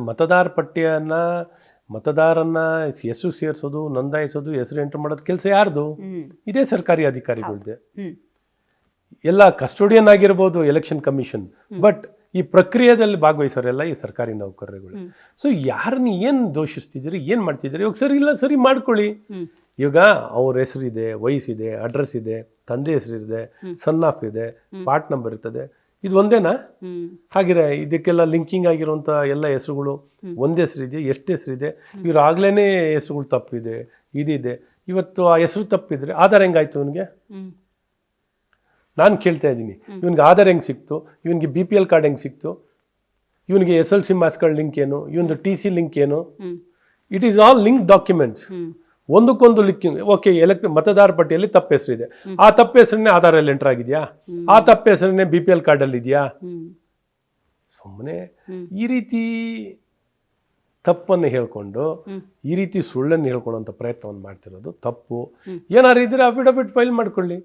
ಮತದಾರ ಪಟ್ಟಿಯನ್ನು ಮತದಾರನ್ನ ಹೆಸರು ಸೇರಿಸೋದು, ನೋಂದಾಯಿಸೋದು, ಹೆಸರು ಎಂಟ್ರಿ ಮಾಡೋದು ಕೆಲಸ ಯಾರ್ದು? ಇದೇ ಸರ್ಕಾರಿ ಅಧಿಕಾರಿಗಳದ್ದೇ. ಎಲ್ಲ ಕಸ್ಟೋಡಿಯನ್ ಆಗಿರ್ಬೋದು ಎಲೆಕ್ಷನ್ ಕಮಿಷನ್, ಬಟ್ ಈ ಪ್ರಕ್ರಿಯೆಯಲ್ಲಿ ಭಾಗವಹಿಸೋರೆಲ್ಲ ಈ ಸರ್ಕಾರಿ ನೌಕರರುಗಳು. ಸೊ ಯಾರನ್ನ ಏನು ದೋಷಿಸ್ತಿದ್ದೀರಿ, ಏನು ಮಾಡ್ತಿದ್ದೀರಿ? ಇವಾಗ ಸರಿ ಇಲ್ಲ, ಸರಿ ಮಾಡ್ಕೊಳ್ಳಿ. ಇವಾಗ ಅವ್ರ ಹೆಸರಿದೆ, ವಯಸ್ಸಿದೆ, ಅಡ್ರೆಸ್ ಇದೆ, ತಂದೆ ಹೆಸರಿದೆ, ಸನ್ ಆಫ್ ಇದೆ, ಪಾರ್ಟ್ ನಂಬರ್ ಇರ್ತದೆ. ಇದು ಒಂದೇನಾ? ಹಾಗಿರ ಇದಕ್ಕೆಲ್ಲ ಲಿಂಕಿಂಗ್ ಆಗಿರುವಂಥ ಎಲ್ಲ ಹೆಸರುಗಳು ಒಂದೇ ಹೆಸರಿದೆ, ಎಷ್ಟು ಹೆಸರಿದೆ? ಇವ್ರು ಆಗ್ಲೇ ಹೆಸರುಗಳು ತಪ್ಪಿದೆ, ಇದಿದೆ. ಇವತ್ತು ಆ ಹೆಸರು ತಪ್ಪಿದ್ರೆ ಆಧಾರ್ ಹೆಂಗಾಯ್ತು ಇವನಿಗೆ? ನಾನು ಕೇಳ್ತಾ ಇದ್ದೀನಿ, ಇವನಿಗೆ ಆಧಾರ್ ಹೆಂಗೆ ಸಿಕ್ತು? ಇವನಿಗೆ BPL ಕಾರ್ಡ್ ಹೆಂಗೆ ಸಿಕ್ತು? ಇವನಿಗೆ SLC ಮಾರ್ಕ್ಸ್ ಕಾರ್ಡ್ ಲಿಂಕ್ ಏನು? ಇವೊಂದು TC ಲಿಂಕ್ ಏನು? It is all link documents. ಒಂದಕ್ಕೊಂದು ಲಿಂಕಿಂಗ್. ಓಕೆ, ಮತದಾರ ಪಟ್ಟಿಯಲ್ಲಿ ತಪ್ಪು ಹೆಸರಿದೆ, ಆ ತಪ್ಪು ಹೆಸರನ್ನೇ ಆಧಾರಲ್ಲಿ ಎಂಟರ್ ಆಗಿದೆಯಾ? ಆ ತಪ್ಪು ಹೆಸರನ್ನೇ BPL ಕಾರ್ಡಲ್ಲಿ ಇದೆಯಾ? ಸುಮ್ಮನೆ ಈ ರೀತಿ ತಪ್ಪನ್ನು ಹೇಳ್ಕೊಂಡು, ಈ ರೀತಿ ಸುಳ್ಳನ್ನು ಹೇಳ್ಕೊಳ್ಳೋಂಥ ಪ್ರಯತ್ನವನ್ನು ಮಾಡ್ತಿರೋದು ತಪ್ಪು. ಏನಾರು ಇದ್ರೆ ಅಫಿಡವಿಟ್ ಫೈಲ್ ಮಾಡ್ಕೊಳ್ಳಿ,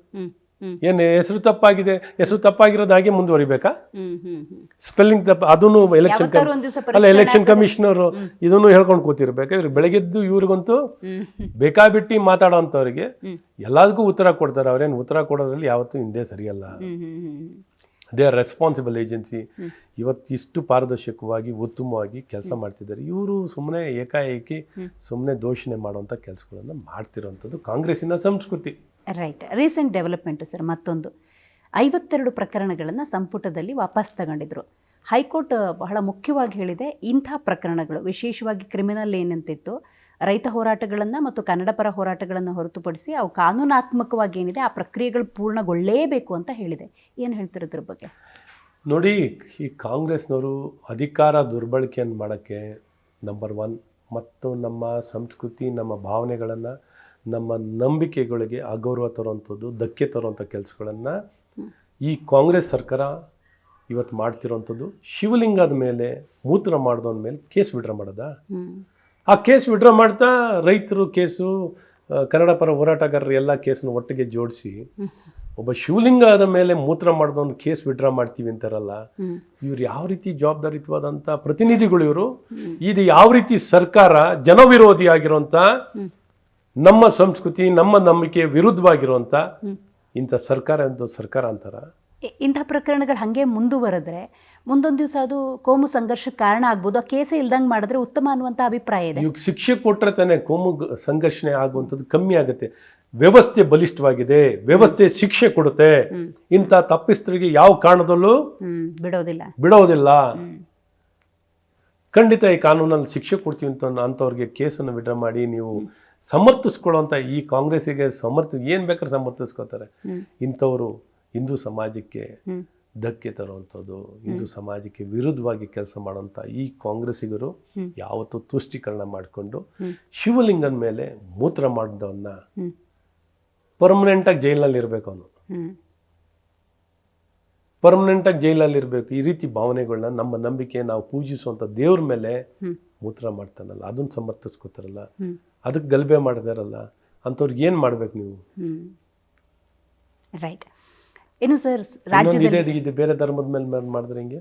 ಏನು ಹೆಸರು ತಪ್ಪಾಗಿರೋದು ಹಾಗೆ ಮುಂದುವರಿಬೇಕಾ? ಸ್ಪೆಲ್ಲಿಂಗ್ ತಪ್ಪ ಅದನ್ನು ಎಲೆಕ್ಷನ್ ಕಮಿಷನರ್ ಇದನ್ನು ಹೇಳ್ಕೊಂಡು ಕೂತಿರ್ಬೇಕು. ಇವ್ರಿಗೆ ಬೆಳಗ್ಗೆದ್ದು ಇವ್ರಿಗಂತೂ ಬೇಕಾಬಿಟ್ಟಿ ಮಾತಾಡೋ ಅಂಥವ್ರಿಗೆ ಎಲ್ಲದಕ್ಕೂ ಉತ್ತರ ಕೊಡ್ತಾರೆ. ಅವ್ರೇನು ಉತ್ತರ ಕೊಡೋದ್ರಲ್ಲಿ ಯಾವತ್ತೂ ಹಿಂದೆ ಸರಿಯಲ್ಲ. They are responsible agency. ಇವತ್ತಿಷ್ಟು ಪಾರದರ್ಶಕವಾಗಿ ಉತ್ತಮವಾಗಿ ಕೆಲಸ ಮಾಡ್ತಿದ್ದಾರೆ. ಇವರು ಸುಮ್ಮನೆ ಏಕಾಏಕಿ ಸುಮ್ಮನೆ ದೋಷಣೆ ಮಾಡುವಂಥ ಕೆಲಸಗಳನ್ನು ಮಾಡ್ತಿರೋವಂಥದ್ದು ಕಾಂಗ್ರೆಸ್ಸಿನ ಸಂಸ್ಕೃತಿ. ರೈಟ್. ರೀಸೆಂಟ್ ಡೆವಲಪ್ಮೆಂಟು ಸರ್ ಮತ್ತೊಂದು 52 ಪ್ರಕರಣಗಳನ್ನು ಸಂಪುಟದಲ್ಲಿ ವಾಪಸ್ ತಗೊಂಡಿದ್ರು. ಹೈಕೋರ್ಟ್ ಬಹಳ ಮುಖ್ಯವಾಗಿ ಹೇಳಿದೆ, ಇಂಥ ಪ್ರಕರಣಗಳು ವಿಶೇಷವಾಗಿ ಕ್ರಿಮಿನಲ್ ಏನಂತಿತ್ತು, ರೈತ ಹೋರಾಟಗಳನ್ನು ಮತ್ತು ಕನ್ನಡ ಪರ ಹೋರಾಟಗಳನ್ನು ಹೊರತುಪಡಿಸಿ ಅವು ಕಾನೂನಾತ್ಮಕವಾಗಿ ಏನಿದೆ ಆ ಪ್ರಕ್ರಿಯೆಗಳು ಪೂರ್ಣಗೊಳ್ಳಲೇಬೇಕು ಅಂತ ಹೇಳಿದೆ. ಏನು ಹೇಳ್ತಾರೆ ಇದ್ರ ಬಗ್ಗೆ? ನೋಡಿ, ಈ ಕಾಂಗ್ರೆಸ್ನವರು ಅಧಿಕಾರ ದುರ್ಬಳಕೆಯನ್ನು ಮಾಡೋಕ್ಕೆ ನಂಬರ್ 1 ಮತ್ತು ನಮ್ಮ ಸಂಸ್ಕೃತಿ, ನಮ್ಮ ಭಾವನೆಗಳನ್ನು, ನಮ್ಮ ನಂಬಿಕೆಗಳಿಗೆ ಅಗೌರವ ತರುವಂಥದ್ದು, ಧಕ್ಕೆ ತರುವಂಥ ಕೆಲಸಗಳನ್ನು ಈ ಕಾಂಗ್ರೆಸ್ ಸರ್ಕಾರ ಇವತ್ತು ಮಾಡ್ತಿರೋವಂಥದ್ದು. ಶಿವಲಿಂಗದ ಮೇಲೆ ಮೂತ್ರ ಮಾಡಿದವನ ಮೇಲೆ ಕೇಸ್ ವಿಡ್ರಾ ಮಾಡೋದ? ಆ ಕೇಸ್ ವಿಡ್ರಾ ಮಾಡ್ತಾ ರೈತರು ಕೇಸು, ಕನ್ನಡ ಪರ ಹೋರಾಟಗಾರರು ಎಲ್ಲ ಕೇಸನ್ನು ಒಟ್ಟಿಗೆ ಜೋಡಿಸಿ ಒಬ್ಬ ಶಿವಲಿಂಗದ ಮೇಲೆ ಮೂತ್ರ ಮಾಡಿದವನು ಕೇಸ್ ವಿಡ್ರಾ ಮಾಡ್ತೀವಿ ಅಂತಾರಲ್ಲ, ಇವ್ರು ಯಾವ ರೀತಿ ಜವಾಬ್ದಾರಿತ್ವಾದಂಥ ಪ್ರತಿನಿಧಿಗಳು ಇವರು? ಇದು ಯಾವ ರೀತಿ ಸರ್ಕಾರ ಜನವಿರೋಧಿ ಆಗಿರುವಂಥ, ನಮ್ಮ ಸಂಸ್ಕೃತಿ ನಮ್ಮ ನಂಬಿಕೆ ವಿರುದ್ಧವಾಗಿರುವಂಥ ಇಂಥ ಸರ್ಕಾರ ಒಂದು ಸರ್ಕಾರ ಅಂತಾರ? ಇಂಥ ಪ್ರಕರಣಗಳು ಹಾಗೆ ಮುಂದುವರೆದ್ರೆ ಮುಂದೊಂದು ದಿವಸ ಅದು ಕೋಮು ಸಂಘರ್ಷಕ್ಕೆ ಕಾರಣ ಆಗ್ಬೋದು. ಆ ಕೇಸೇ ಇಲ್ದಂಗೆ ಮಾಡಿದ್ರೆ ಉತ್ತಮ ಅನ್ನುವಂಥ ಅಭಿಪ್ರಾಯ ಇದೆ. ಇವಾಗ ಶಿಕ್ಷೆ ಕೊಟ್ಟರೆ ತಾನೇ ಕೋಮು ಸಂಘರ್ಷಣೆ ಆಗುವಂಥದ್ದು ಕಮ್ಮಿ ಆಗುತ್ತೆ. ವ್ಯವಸ್ಥೆ ಬಲಿಷ್ಠವಾಗಿದೆ, ವ್ಯವಸ್ಥೆ ಶಿಕ್ಷೆ ಕೊಡುತ್ತೆ. ಇಂಥ ತಪ್ಪಿಸ್ತರಿಗೆ ಯಾವ ಕಾರಣದಲ್ಲೂ ಬಿಡೋದಿಲ್ಲ. ಖಂಡಿತ ಈ ಕಾನೂನಲ್ಲಿ ಶಿಕ್ಷೆ ಕೊಡ್ತೀವಿ ಅಂಥವ್ರಿಗೆ ಕೇಸನ್ನು ವಿಡ್ರಾ ಮಾಡಿ ನೀವು ಸಮರ್ಥಿಸ್ಕೊಳ್ಳುವಂಥ ಈ ಕಾಂಗ್ರೆಸ್ಸಿಗೆ ಏನು ಬೇಕಾದ್ರೆ ಸಮರ್ಥಿಸ್ಕೋತಾರೆ. ಇಂಥವರು ಹಿಂದೂ ಸಮಾಜಕ್ಕೆ ಧಕ್ಕೆ ತರುವಂಥದ್ದು, ಹಿಂದೂ ಸಮಾಜಕ್ಕೆ ವಿರುದ್ಧವಾಗಿ ಕೆಲಸ ಮಾಡುವಂಥ ಈ ಕಾಂಗ್ರೆಸ್ಸಿಗರು ಯಾವತ್ತೂ ತುಷ್ಟೀಕರಣ ಮಾಡಿಕೊಂಡು ಶಿವಲಿಂಗನ ಮೇಲೆ ಮೂತ್ರ ಮಾಡಿದವನ್ನ ಪರ್ಮನೆಂಟಾಗಿ ಜೈಲಿನಲ್ಲಿ ಇರಬೇಕು. ಅವನು ಪರ್ಮನೆಂಟಾಗಿ ಜೈಲಲ್ಲಿ ಇರಬೇಕು. ಈ ರೀತಿ ಭಾವನೆಗಳನ್ನ, ನಮ್ಮ ನಂಬಿಕೆ, ನಾವು ಪೂಜಿಸುವಂಥ ದೇವ್ರ ಮೇಲೆ ಮೂತ್ರ ಮಾಡ್ತಾನಲ್ಲ, ಅದನ್ನು ಸಮರ್ಥಿಸ್ಕೋತಾರಲ್ಲ, ಅದಕ್ಕೆ ಗಲಭೆ ಮಾಡ್ತಾರಲ್ಲ, ಅಂಥವ್ರಿಗೆ ಏನು ಮಾಡ್ಬೇಕು ನೀವು? ರೈಟ್. ಏನು ಸರ್, ರಾಜ್ಯದಲ್ಲಿ ಇದು ಬೇರೆ ಧರ್ಮದ ಮೇಲೆ ಮಾಡಿದ್ರೆ ಹಿಂಗೆ,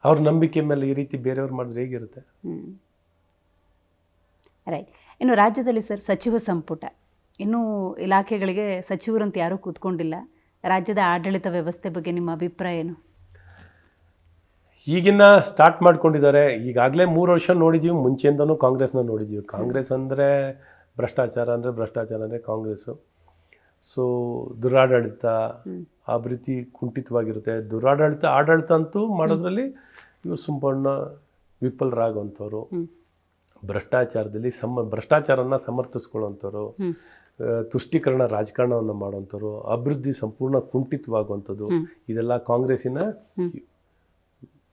ಅವ್ರ ನಂಬಿಕೆ ಮೇಲೆ ಈ ರೀತಿ ಬೇರೆಯವ್ರು ಮಾಡಿದ್ರೆ ಹೇಗಿರುತ್ತೆ? ರೈಟ್. ಇನ್ನು ರಾಜ್ಯದಲ್ಲಿ ಸರ್ ಸಚಿವ ಸಂಪುಟ ಇನ್ನೂ ಇಲಾಖೆಗಳಿಗೆ ಸಚಿವರಂತ ಯಾರೂ ಕೂತ್ಕೊಂಡಿಲ್ಲ. ರಾಜ್ಯದ ಆಡಳಿತ ವ್ಯವಸ್ಥೆ ಬಗ್ಗೆ ನಿಮ್ಮ ಅಭಿಪ್ರಾಯ ಏನು? ಈಗಿನ ಸ್ಟಾರ್ಟ್ ಮಾಡ್ಕೊಂಡಿದ್ದಾರೆ. ಈಗಾಗಲೇ 3 ವರ್ಷ ನೋಡಿದ್ದೀವಿ, ಮುಂಚೆಯಿಂದನೂ ಕಾಂಗ್ರೆಸ್ನ ನೋಡಿದ್ದೀವಿ. ಕಾಂಗ್ರೆಸ್ ಅಂದರೆ ಭ್ರಷ್ಟಾಚಾರ ಅಂದರೆ ಕಾಂಗ್ರೆಸ್ಸು. ಸೊ ದುರಾಡಳಿತ, ಅಭಿವೃದ್ಧಿ ಕುಂಠಿತವಾಗಿರುತ್ತೆ. ಆಡಳಿತ ಅಂತೂ ಮಾಡೋದ್ರಲ್ಲಿ ಇವರು ಸಂಪೂರ್ಣ ವಿಫಲರಾಗುವಂಥವ್ರು. ಭ್ರಷ್ಟಾಚಾರದಲ್ಲಿ ಭ್ರಷ್ಟಾಚಾರನ ಸಮರ್ಥಿಸ್ಕೊಳ್ಳುವಂಥವ್ರು, ತುಷ್ಟೀಕರಣ ರಾಜಕಾರಣವನ್ನು ಮಾಡುವಂಥವ್ರು, ಅಭಿವೃದ್ಧಿ ಸಂಪೂರ್ಣ ಕುಂಠಿತವಾಗುವಂಥದ್ದು. ಇದೆಲ್ಲ ಕಾಂಗ್ರೆಸ್ಸಿನ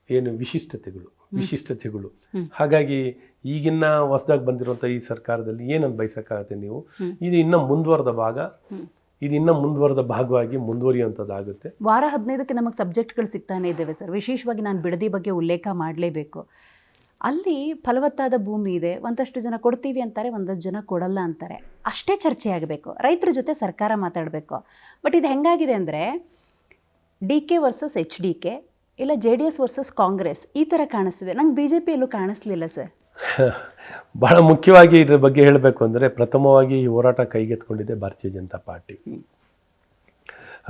ಏನು ವಿಶಿಷ್ಟತೆಗಳು. ಹಾಗಾಗಿ ಈಗಿನ ಹೊಸದಾಗಿ ಬಂದಿರುವಂಥ ಈ ಸರ್ಕಾರದಲ್ಲಿ ಏನನ್ನು ಬಯಸಕ್ಕಾಗತ್ತೆ ನೀವು? ಇದು ಇನ್ನೂ ಮುಂದುವರೆದ ಭಾಗ, ಇದು ಇನ್ನೂ ಮುಂದುವರೆದ ಭಾಗವಾಗಿ ಮುಂದುವರಿಯುವಂಥದ್ದಾಗುತ್ತೆ. ವಾರ 15ಕ್ಕೆ ನಮಗೆ ಸಬ್ಜೆಕ್ಟ್ಗಳು ಸಿಗ್ತಾನೆ ಇದ್ದೇವೆ ಸರ್. ವಿಶೇಷವಾಗಿ ನಾನು ಬಿಡದಿ ಬಗ್ಗೆ ಉಲ್ಲೇಖ ಮಾಡಲೇಬೇಕು. ಅಲ್ಲಿ ಫಲವತ್ತಾದ ಭೂಮಿ ಇದೆ, ಒಂದಷ್ಟು ಜನ ಕೊಡ್ತೀವಿ ಅಂತಾರೆ, ಒಂದಷ್ಟು ಜನ ಕೊಡಲ್ಲ ಅಂತಾರೆ. ಅಷ್ಟೇ ಚರ್ಚೆ ಆಗಬೇಕು, ರೈತರ ಜೊತೆ ಸರ್ಕಾರ ಮಾತಾಡಬೇಕು. ಬಟ್ ಇದು ಹೆಂಗಾಗಿದೆ ಅಂದರೆ DK ವರ್ಸಸ್ HDK, ಇಲ್ಲ JDS ವರ್ಸಸ್ ಕಾಂಗ್ರೆಸ್, ಈ ಥರ ಕಾಣಿಸ್ತಿದೆ. ನಂಗೆ BJP ಎಲ್ಲೂ ಕಾಣಿಸ್ಲಿಲ್ಲ ಸರ್. ಬಹಳ ಮುಖ್ಯವಾಗಿ ಇದ್ರ ಬಗ್ಗೆ ಹೇಳಬೇಕು ಅಂದರೆ, ಪ್ರಥಮವಾಗಿ ಈ ಹೋರಾಟ ಕೈಗೆತ್ಕೊಂಡಿದೆ ಭಾರತೀಯ ಜನತಾ ಪಾರ್ಟಿ.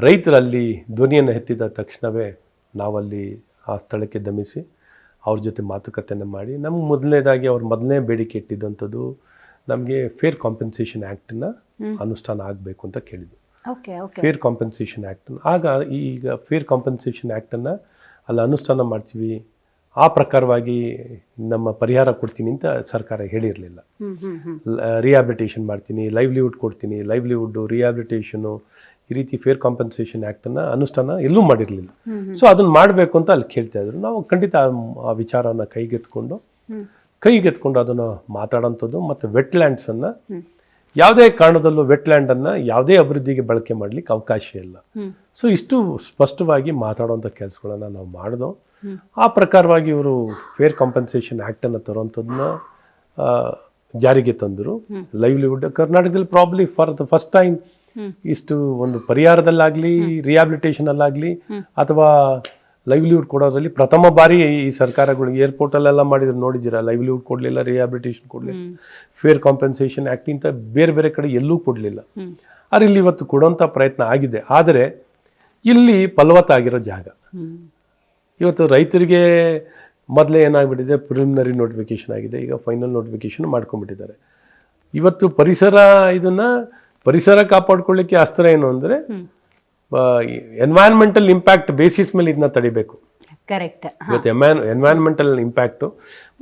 ರೈತರಲ್ಲಿ ಧ್ವನಿಯನ್ನು ಎತ್ತಿದ ತಕ್ಷಣವೇ ನಾವಲ್ಲಿ ಆ ಸ್ಥಳಕ್ಕೆ ಧಮಿಸಿ ಅವ್ರ ಜೊತೆ ಮಾತುಕತೆಯನ್ನು ಮಾಡಿ, ನಮ್ಗೆ ಮೊದಲನೇದಾಗಿ ಅವ್ರ ಮೊದಲನೇ ಬೇಡಿಕೆ ಇಟ್ಟಿದ್ದಂಥದ್ದು ನಮಗೆ ಫೇರ್ ಕಾಂಪೆನ್ಸೇಷನ್ ಆ್ಯಕ್ಟನ್ನ ಅನುಷ್ಠಾನ ಆಗಬೇಕು ಅಂತ ಕೇಳಿದ್ವಿ. ಫೇರ್ ಕಾಂಪೆನ್ಸೇಷನ್ ಆ್ಯಕ್ಟನ್ನು ಆಗ ಈಗ ಫೇರ್ ಕಾಂಪೆನ್ಸೇಷನ್ ಆ್ಯಕ್ಟನ್ನು ಅಲ್ಲಿ ಅನುಷ್ಠಾನ ಮಾಡ್ತೀವಿ, ಆ ಪ್ರಕಾರವಾಗಿ ನಮ್ಮ ಪರಿಹಾರ ಕೊಡ್ತೀನಿ ಅಂತ ಸರ್ಕಾರ ಹೇಳಿರಲಿಲ್ಲ. ರಿಹ್ಯಾಬಿಲಿಟೇಷನ್ ಮಾಡ್ತೀನಿ, ಲೈವ್ಲಿಹುಡ್ ಕೊಡ್ತೀನಿ, ಲೈವ್ಲಿಹುಡ್ಡು, ರಿಹ್ಯಾಬಿಲಿಟೇಷನು, ಈ ರೀತಿ ಫೇರ್ ಕಾಂಪೆನ್ಸೇಷನ್ ಆ್ಯಕ್ಟನ್ನು ಅನುಷ್ಠಾನ ಎಲ್ಲೂ ಮಾಡಿರಲಿಲ್ಲ. ಸೊ ಅದನ್ನು ಮಾಡಬೇಕು ಅಂತ ಅಲ್ಲಿ ಕೇಳ್ತಾ ಇದ್ರು. ನಾವು ಖಂಡಿತ ಆ ವಿಚಾರನ ಕೈಗೆತ್ಕೊಂಡು ಅದನ್ನು ಮಾತಾಡೋಂಥದ್ದು. ಮತ್ತು ವೆಟ್ಲ್ಯಾಂಡ್ಸನ್ನು ಯಾವುದೇ ಕಾರಣದಲ್ಲೂ ವೆಟ್ಲ್ಯಾಂಡನ್ನು ಯಾವುದೇ ಅಭಿವೃದ್ಧಿಗೆ ಬಳಕೆ ಮಾಡಲಿಕ್ಕೆ ಅವಕಾಶ ಇಲ್ಲ. ಸೊ ಇಷ್ಟು ಸ್ಪಷ್ಟವಾಗಿ ಮಾತಾಡುವಂಥ ಕೆಲಸಗಳನ್ನು ನಾವು ಮಾಡಿದೋ. ಆ ಪ್ರಕಾರವಾಗಿ ಇವರು ಫೇರ್ ಕಾಂಪೆನ್ಸೇಷನ್ ಆ್ಯಕ್ಟನ್ನು ತರುವಂಥದ್ದನ್ನ ಜಾರಿಗೆ ತಂದರು. ಲೈವ್ಲಿಹುಡ್ ಕರ್ನಾಟಕದಲ್ಲಿ probably for the first time ಇಷ್ಟು ಒಂದು ಪರಿಹಾರದಲ್ಲಾಗಲಿ ರಿಹ್ಯಾಬಿಲಿಟೇಷನಲ್ಲಾಗಲಿ ಅಥವಾ ಲೈವ್ಲಿಹುಡ್ ಕೊಡೋದ್ರಲ್ಲಿ ಪ್ರಥಮ ಬಾರಿ ಈ ಸರ್ಕಾರಗಳು ಏರ್ಪೋರ್ಟಲ್ಲೆಲ್ಲ ಮಾಡಿದ್ರು ನೋಡಿದ್ದೀರಾ, ಲೈವ್ಲಿಹುಡ್ ಕೊಡಲಿಲ್ಲ, ರಿಹ್ಯಾಬಿಲಿಟೇಷನ್ ಕೊಡಲಿಲ್ಲ, ಫೇರ್ ಕಾಂಪೆನ್ಸೇಷನ್ ಆ್ಯಕ್ಟ್ ಇಂಥ ಬೇರೆ ಬೇರೆ ಕಡೆ ಎಲ್ಲೂ ಕೊಡಲಿಲ್ಲ. ಆದರೆ ಇಲ್ಲಿ ಇವತ್ತು ಕೊಡೋಂಥ ಪ್ರಯತ್ನ ಆಗಿದೆ. ಆದರೆ ಇಲ್ಲಿ ಫಲವತ್ತಾಗಿರೋ ಜಾಗ ಇವತ್ತು ರೈತರಿಗೆ ಮೊದಲೇ ಏನಾಗ್ಬಿಟ್ಟಿದೆ, ಪ್ರಿಲಿಮಿನರಿ ನೋಟಿಫಿಕೇಶನ್ ಆಗಿದೆ, ಈಗ ಫೈನಲ್ ನೋಟಿಫಿಕೇಶನ್ ಮಾಡ್ಕೊಂಡ್ಬಿಟ್ಟಿದ್ದಾರೆ. ಇವತ್ತು ಪರಿಸರ ಕಾಪಾಡ್ಕೊಳ್ಳಿಕ್ಕೆ ಅಸ್ತ್ರ ಏನು ಅಂದರೆ ಎನ್ವೈರನ್ಮೆಂಟಲ್ ಇಂಪ್ಯಾಕ್ಟ್ ಬೇಸಿಸ್ ಮೇಲೆ ಇದನ್ನ ತಡಿಬೇಕು. ಕರೆಕ್ಟ್. ಇವತ್ತು ಎನ್ವೈರನ್ಮೆಂಟಲ್ ಇಂಪ್ಯಾಕ್ಟು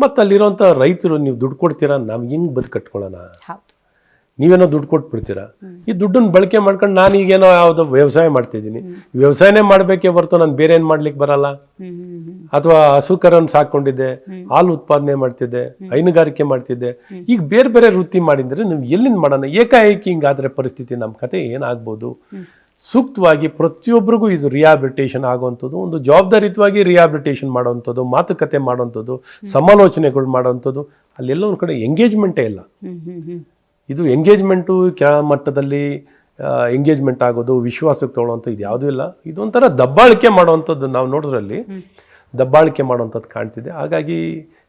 ಮತ್ತು ಅಲ್ಲಿರೋಂಥ ರೈತರು ನೀವು ದುಡ್ಡು ಕೊಡ್ತೀರಾ, ನಾವು ಹೆಂಗೆ ಬದುಕು ಕಟ್ಕೊಳ್ಳೋಣ, ನೀವೇನೋ ದುಡ್ಡು ಕೊಟ್ಬಿಡ್ತೀರಾ, ಈ ದುಡ್ಡನ್ನು ಬಳಕೆ ಮಾಡ್ಕೊಂಡು ನಾನು ಈಗೇನೋ ಯಾವುದೋ ವ್ಯವಸಾಯ ಮಾಡ್ತಿದ್ದೀನಿ, ವ್ಯವಸಾಯನೇ ಮಾಡಬೇಕೇ ಹೊರತು ನಾನು ಬೇರೆ ಏನು ಮಾಡ್ಲಿಕ್ಕೆ ಬರಲ್ಲ. ಅಥವಾ ಹಸುಕರನ್ನು ಸಾಕೊಂಡಿದ್ದೆ, ಹಾಲು ಉತ್ಪಾದನೆ ಮಾಡ್ತಿದ್ದೆ, ಹೈನುಗಾರಿಕೆ ಮಾಡ್ತಿದ್ದೆ, ಈಗ ಬೇರೆ ಬೇರೆ ವೃತ್ತಿ ಮಾಡಿದ್ರೆ ನೀವು ಎಲ್ಲಿಂದ ಮಾಡೋಣ? ಏಕಾಏಕಿ ಹಿಂಗಾದ್ರೆ ಪರಿಸ್ಥಿತಿ ನಮ್ಮ ಕತೆ ಏನಾಗ್ಬೋದು? ಸೂಕ್ತವಾಗಿ ಪ್ರತಿಯೊಬ್ಬರಿಗೂ ಇದು ರಿಹ್ಯಾಬಿಲಿಟೇಷನ್ ಆಗುವಂಥದ್ದು, ಒಂದು ಜವಾಬ್ದಾರಿಯುತವಾಗಿ ರಿಹ್ಯಾಬಿಲಿಟೇಷನ್ ಮಾಡುವಂಥದ್ದು, ಮಾತುಕತೆ ಮಾಡುವಂಥದ್ದು, ಸಮಾಲೋಚನೆಗಳು ಮಾಡುವಂಥದ್ದು, ಅಲ್ಲೆಲ್ಲ ಒಂದು ಕಡೆ ಎಂಗೇಜ್ಮೆಂಟೇ ಇಲ್ಲ. ಇದು ಎಂಗೇಜ್ಮೆಂಟು ಕೆಳ ಮಟ್ಟದಲ್ಲಿ ಎಂಗೇಜ್ಮೆಂಟ್ ಆಗೋದು, ವಿಶ್ವಾಸಕ್ಕೆ ತೊಗೊಳ್ಳೋವಂಥ ಇದು ಯಾವುದೂ ಇಲ್ಲ. ಇದೊಂಥರ ದಬ್ಬಾಳಿಕೆ ಮಾಡುವಂಥದ್ದು ನಾವು ನೋಡೋದ್ರಲ್ಲಿ ದಬ್ಬಾಳಿಕೆ ಮಾಡುವಂಥದ್ದು ಕಾಣ್ತಿದೆ. ಹಾಗಾಗಿ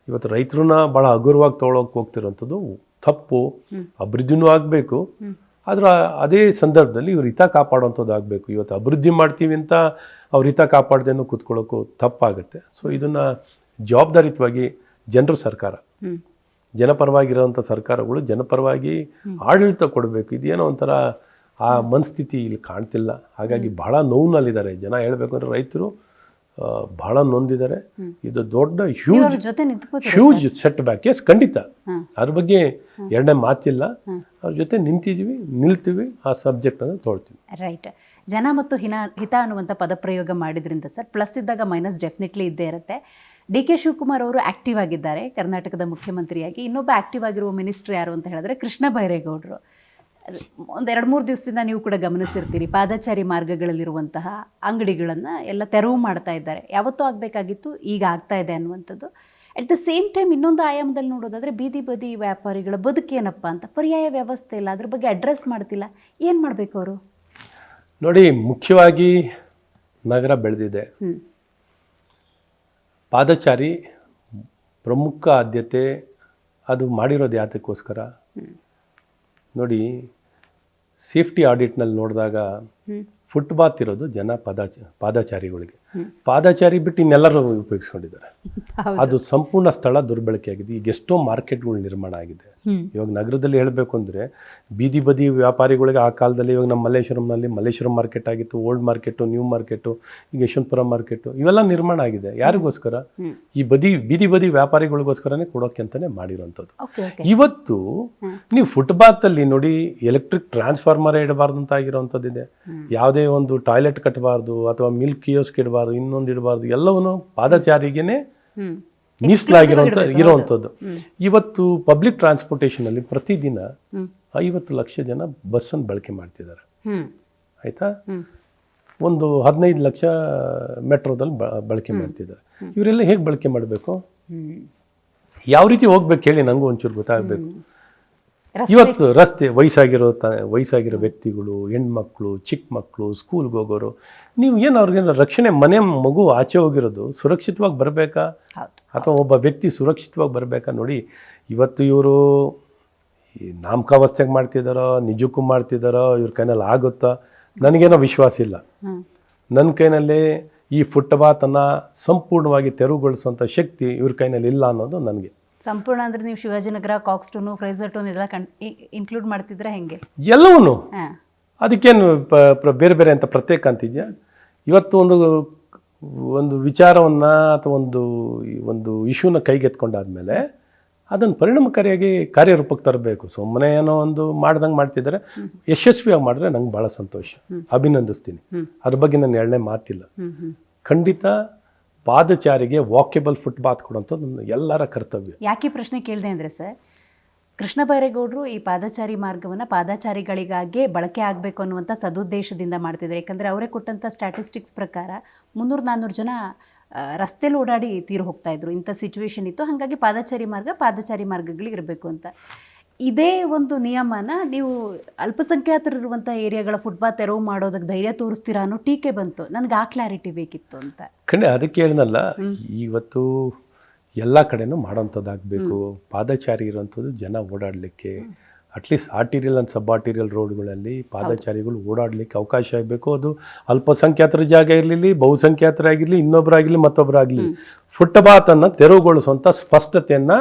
ಇವತ್ತು ರೈತರನ್ನ ಭಾಳ ಹಗುರವಾಗಿ ತೊಗೊಳೋಕೆ ಹೋಗ್ತಿರೋಂಥದ್ದು ತಪ್ಪು. ಅಭಿವೃದ್ಧಿನೂ ಆಗಬೇಕು, ಆದ್ರೆ ಅದೇ ಸಂದರ್ಭದಲ್ಲಿ ಇವ್ರು ಹಿತ ಕಾಪಾಡುವಂಥದ್ದು ಆಗಬೇಕು. ಇವತ್ತು ಅಭಿವೃದ್ಧಿ ಮಾಡ್ತೀವಿ ಅಂತ ಅವ್ರ ಹಿತ ಕಾಪಾಡ್ದೇನೂ ಕೂತ್ಕೊಳ್ಳೋಕ್ಕೂ ತಪ್ಪಾಗುತ್ತೆ. ಸೊ ಇದನ್ನು ಜವಾಬ್ದಾರಿಯುತವಾಗಿ ಜನರ ಸರ್ಕಾರ, ಜನಪರವಾಗಿರೋಂಥ ಸರ್ಕಾರಗಳು ಜನಪರವಾಗಿ ಆಡಳಿತ ಕೊಡಬೇಕು. ಇದೇನೋ ಒಂಥರ ಆ ಮನಸ್ಥಿತಿ ಇಲ್ಲಿ ಕಾಣ್ತಿಲ್ಲ. ಹಾಗಾಗಿ ಬಹಳ ನೋವಿನಲ್ಲಿದ್ದಾರೆ ಜನ. ಹೇಳಬೇಕು ಅಂದರೆ ರೈತರು ಬಹಳ ನೊಂದಿದ್ದಾರೆ. ಇದು ದೊಡ್ಡ ಹ್ಯೂಜ್ ಸೆಟ್ ಬ್ಯಾಕ್. ಎಸ್, ಖಂಡಿತ ಅದ್ರ ಬಗ್ಗೆ ಎರಡನೇ ಮಾತಿಲ್ಲ. ಅವ್ರ ಜೊತೆ ನಿಲ್ತೀವಿ, ಆ ಸಬ್ಜೆಕ್ಟನ್ನು ತೊಳ್ತೀವಿ. ರೈಟ್. ಜನ ಮತ್ತು ಹಿತ ಅನ್ನುವಂಥ ಪದಪ್ರಯೋಗ ಮಾಡಿದ್ರಿಂದ ಸರ್, ಪ್ಲಸ್ ಇದ್ದಾಗ ಮೈನಸ್ ಡೆಫಿನೆಟ್ಲಿ ಇದ್ದೇ ಇರುತ್ತೆ. ಡಿ ಕೆ ಶಿವಕುಮಾರ್ ಅವರು ಆ್ಯಕ್ಟಿವ್ ಆಗಿದ್ದಾರೆ ಕರ್ನಾಟಕದ ಮುಖ್ಯಮಂತ್ರಿಯಾಗಿ. ಇನ್ನೊಬ್ಬ ಆ್ಯಕ್ಟಿವ್ ಆಗಿರುವ ಮಿನಿಸ್ಟ್ರ್ ಯಾರು ಅಂತ ಹೇಳಿದ್ರೆ ಕೃಷ್ಣ ಬೈರೇಗೌಡರು. ಒಂದು 2-3 ದಿವಸದಿಂದ ನೀವು ಕೂಡ ಗಮನಿಸಿರ್ತೀರಿ, ಪಾದಚಾರಿ ಮಾರ್ಗಗಳಲ್ಲಿರುವಂತಹ ಅಂಗಡಿಗಳನ್ನು ಎಲ್ಲ ತೆರವು ಮಾಡ್ತಾ ಇದ್ದಾರೆ. ಯಾವತ್ತೂ ಆಗಬೇಕಾಗಿತ್ತು, ಈಗ ಆಗ್ತಾ ಇದೆ ಅನ್ನುವಂಥದ್ದು. ಅಟ್ ದ ಸೇಮ್ ಟೈಮ್ ಇನ್ನೊಂದು ಆಯಾಮದಲ್ಲಿ ನೋಡೋದಾದರೆ ಬೀದಿ ಬದಿ ವ್ಯಾಪಾರಿಗಳ ಬದುಕೇನಪ್ಪ ಅಂತ ಪರ್ಯಾಯ ವ್ಯವಸ್ಥೆ ಇಲ್ಲ, ಅದ್ರ ಬಗ್ಗೆ ಅಡ್ರೆಸ್ ಮಾಡ್ತಿಲ್ಲ. ಏನು ಮಾಡಬೇಕು ಅವರು? ನೋಡಿ, ಮುಖ್ಯವಾಗಿ ನಗರ ಬೆಳೆದಿದೆ, ಪಾದಚಾರಿ ಪ್ರಮುಖ ಆದ್ಯತೆ. ಅದು ಮಾಡಿರೋದು ಯಾತಕ್ಕೋಸ್ಕರ ನೋಡಿ, ಸೇಫ್ಟಿ ಆಡಿಟ್ನಲ್ಲಿ ನೋಡಿದಾಗ ಫುಟ್ಪಾತ್ ಇರೋದು ಪಾದಚಾರಿಗಳಿಗೆ. ಪಾದಚಾರಿ ಬಿಟ್ಟು ಇನ್ನೆಲ್ಲರೂ ಉಪಯೋಗಿಸ್ಕೊಂಡಿದ್ದಾರೆ. ಅದು ಸಂಪೂರ್ಣ ಸ್ಥಳ ದುರ್ಬಳಕೆ ಆಗಿದೆ. ಈಗ ಎಷ್ಟೋ ಮಾರ್ಕೆಟ್ಗಳು ನಿರ್ಮಾಣ ಆಗಿದೆ. ಇವಾಗ ನಗರದಲ್ಲಿ ಹೇಳಬೇಕು ಅಂದರೆ ಬೀದಿ ಬದಿ ವ್ಯಾಪಾರಿಗಳಿಗೆ ಆ ಕಾಲದಲ್ಲಿ, ಇವಾಗ ನಮ್ಮ ಮಲ್ಲೇಶ್ವರಂ ಮಾರ್ಕೆಟ್ ಆಗಿತ್ತು, ಓಲ್ಡ್ ಮಾರ್ಕೆಟು, ನ್ಯೂ ಮಾರ್ಕೆಟು, ಈಗ ಯಶವಂತಪುರ ಮಾರ್ಕೆಟು, ಇವೆಲ್ಲ ನಿರ್ಮಾಣ ಆಗಿದೆ. ಯಾರಿಗೋಸ್ಕರ? ಈ ಬೀದಿ ಬದಿ ವ್ಯಾಪಾರಿಗಳಿಗೋಸ್ಕರನೇ ಕೊಡೋಕೆ ಅಂತಾನೆ ಮಾಡಿರೋಂಥದ್ದು. ಇವತ್ತು ನೀವು ಫುಟ್ಪಾತಲ್ಲಿ ನೋಡಿ, ಎಲೆಕ್ಟ್ರಿಕ್ ಟ್ರಾನ್ಸ್ಫಾರ್ಮರ್ ಇಡಬಾರ್ದು ಅಂತ ಆಗಿರೋಂಥದ್ದಿದೆ. ಯಾವುದೇ ಒಂದು ಟಾಯ್ಲೆಟ್ ಕಟ್ಟಬಾರ್ದು ಅಥವಾ ಮಿಲ್ಕ್ ಕಿಯೋಸ್ಕ್ ಇಡಬಾರ್ದು, ಇನ್ನೊಂದು ಇಡಬಾರ್ದು, ಎಲ್ಲವನ್ನೂ ಪಾದಚಾರಿಗೇನೆ ಇರೋವಂಥದ್ದು. ಇವತ್ತು ಪಬ್ಲಿಕ್ ಟ್ರಾನ್ಸ್ಪೋರ್ಟೇಷನ್ ಅಲ್ಲಿ ಪ್ರತಿದಿನ 50 ಲಕ್ಷ ಜನ ಬಸ್ಸನ್ನು ಬಳಕೆ ಮಾಡ್ತಿದ್ದಾರೆ. ಆಯ್ತಾ? ಒಂದು 15 ಲಕ್ಷ ಮೆಟ್ರೋದಲ್ಲಿ ಬಳಕೆ ಮಾಡ್ತಿದ್ದಾರೆ. ಇವರೆಲ್ಲ ಹೇಗೆ ಬಳಕೆ ಮಾಡಬೇಕು? ಯಾವ ರೀತಿ ಹೋಗ್ಬೇಕು ಹೇಳಿ, ನನಗೂ ಒಂಚೂರು ಗೊತ್ತಾಗಬೇಕು. ಇವತ್ತು ರಸ್ತೆ ವಯಸ್ಸಾಗಿರೋ ವ್ಯಕ್ತಿಗಳು, ಹೆಣ್ಮಕ್ಳು, ಚಿಕ್ಕ ಮಕ್ಕಳು, ಸ್ಕೂಲ್ಗೆ ಹೋಗೋರು, ನೀವು ಏನು ಅವ್ರಿಗೇನು ರಕ್ಷಣೆ? ಮನೆ ಮಗು ಆಚೆ ಹೋಗಿರೋದು ಸುರಕ್ಷಿತವಾಗಿ ಬರಬೇಕಾ ಅಥವಾ ಒಬ್ಬ ವ್ಯಕ್ತಿ ಸುರಕ್ಷಿತವಾಗಿ ಬರಬೇಕಾ? ನೋಡಿ, ಇವತ್ತು ಇವರು ನಾಮಕಾವಸ್ಥೆಗೆ ಮಾಡ್ತಿದ್ದಾರೋ, ನಿಜಕ್ಕೂ ಮಾಡ್ತಿದ್ದಾರೋ, ಇವ್ರ ಕೈನಲ್ಲಿ ಆಗುತ್ತಾ? ನನಗೇನೋ ವಿಶ್ವಾಸ ಇಲ್ಲ. ನನ್ನ ಕೈನಲ್ಲಿ ಈ ಫುಟ್ಪಾತನ್ನು ಸಂಪೂರ್ಣವಾಗಿ ತೆರವುಗೊಳಿಸುವಂಥ ಶಕ್ತಿ ಇವ್ರ ಕೈನಲ್ಲಿ ಇಲ್ಲ ಅನ್ನೋದು ನನಗೆ. ಸಂಪೂರ್ಣ ಅಂದ್ರೆ ನೀವು ಶಿವಾಜಿನಗರ, ಕಾಕ್ಸ್ಟೋನು, ಫ್ರೇಸರ್ ಟೋನ್ ಎಲ್ಲ ಇನ್ಕ್ಲೂಡ್ ಮಾಡ್ತಿದ್ರೆ ಹೆಂಗೆ? ಎಲ್ಲವನ್ನೂ. ಅದಕ್ಕೇನು ಬೇರೆ ಬೇರೆ ಅಂತ ಪ್ರತ್ಯೇಕ ಅಂತಿದ್ಯಾ? ಇವತ್ತು ಒಂದು ವಿಚಾರವನ್ನು ಅಥವಾ ಒಂದು ಇಶ್ಯೂನ ಕೈಗೆತ್ಕೊಂಡಾದ್ಮೇಲೆ ಅದನ್ನು ಪರಿಣಾಮಕಾರಿಯಾಗಿ ಕಾರ್ಯರೂಪಕ್ಕೆ ತರಬೇಕು. ಸುಮ್ಮನೆ ಏನೋ ಒಂದು ಮಾಡ್ದಂಗೆ ಮಾಡ್ತಿದ್ದಾರೆ. ಯಶಸ್ವಿಯಾಗಿ ಮಾಡಿದ್ರೆ ನಂಗೆ ಭಾಳ ಸಂತೋಷ, ಅಭಿನಂದಿಸ್ತೀನಿ. ಅದ್ರ ಬಗ್ಗೆ ನನ್ನ ಎರಡನೇ ಮಾತಿಲ್ಲ. ಖಂಡಿತ ಪಾದಚಾರಿಗೆ ವಾಕೆಬಲ್ ಫುಟ್ಪಾತ್ ಕೊಡುವಂಥದ್ದು ಎಲ್ಲರ ಕರ್ತವ್ಯ. ಯಾಕೆ ಪ್ರಶ್ನೆ ಕೇಳಿದೆ ಅಂದರೆ ಸರ್, ಕೃಷ್ಣ ಬೈರೇಗೌಡರು ಈ ಪಾದಚಾರಿ ಮಾರ್ಗವನ್ನು ಪಾದಚಾರಿಗಳಿಗಾಗೆ ಬಳಕೆ ಆಗಬೇಕು ಅನ್ನುವಂಥ ಸದುದ್ದೇಶದಿಂದ ಮಾಡ್ತಿದ್ದಾರೆ. ಯಾಕಂದರೆ ಅವರೇ ಕೊಟ್ಟಂಥ ಸ್ಟ್ಯಾಟಿಸ್ಟಿಕ್ಸ್ ಪ್ರಕಾರ 300-400 ಜನ ರಸ್ತೆಯಲ್ಲಿ ಓಡಾಡಿ ತೀರು ಹೋಗ್ತಾ ಇದ್ರು. ಇಂಥ ಸಿಚುವೇಶನ್ ಇತ್ತು. ಹಾಗಾಗಿ ಪಾದಚಾರಿ ಮಾರ್ಗಗಳಿಗೆ ಇರಬೇಕು ಅಂತ. ಇದೇ ಒಂದು ನಿಯಮನ ನೀವು ಅಲ್ಪಸಂಖ್ಯಾತರಿರುವಂಥ ಏರಿಯಾಗಳ ಫುಟ್ಪಾತ್ ತೆರವು ಮಾಡೋದಕ್ಕೆ ಧೈರ್ಯ ತೋರಿಸ್ತೀರಾ ಅನ್ನೋ ಟೀಕೆ ಬಂತು. ನನಗೆ ಆ ಕ್ಲಾರಿಟಿ ಬೇಕಿತ್ತು ಅಂತ. ಅದಕ್ಕೆ ಹೇಳಿದ್ನಲ್ಲ, ಇವತ್ತು ಎಲ್ಲ ಕಡೆನೂ ಮಾಡೋಂಥದ್ದಾಗಬೇಕು. ಪಾದಚಾರಿ ಇರೋಂಥದ್ದು ಜನ ಓಡಾಡಲಿಕ್ಕೆ, at least arterial and sub arterial ರೋಡ್ಗಳಲ್ಲಿ ಪಾದಚಾರಿಗಳು ಓಡಾಡಲಿಕ್ಕೆ ಅವಕಾಶ ಆಗಬೇಕು. ಅದು ಅಲ್ಪಸಂಖ್ಯಾತರ ಜಾಗ ಇರಲಿ, ಬಹುಸಂಖ್ಯಾತರಾಗಿರಲಿ, ಇನ್ನೊಬ್ಬರಾಗಲಿ ಮತ್ತೊಬ್ಬರಾಗಲಿ, ಫುಟ್ಪಾತನ್ನು ತೆರವುಗೊಳಿಸುವಂಥ ಸ್ಪಷ್ಟತೆಯನ್ನು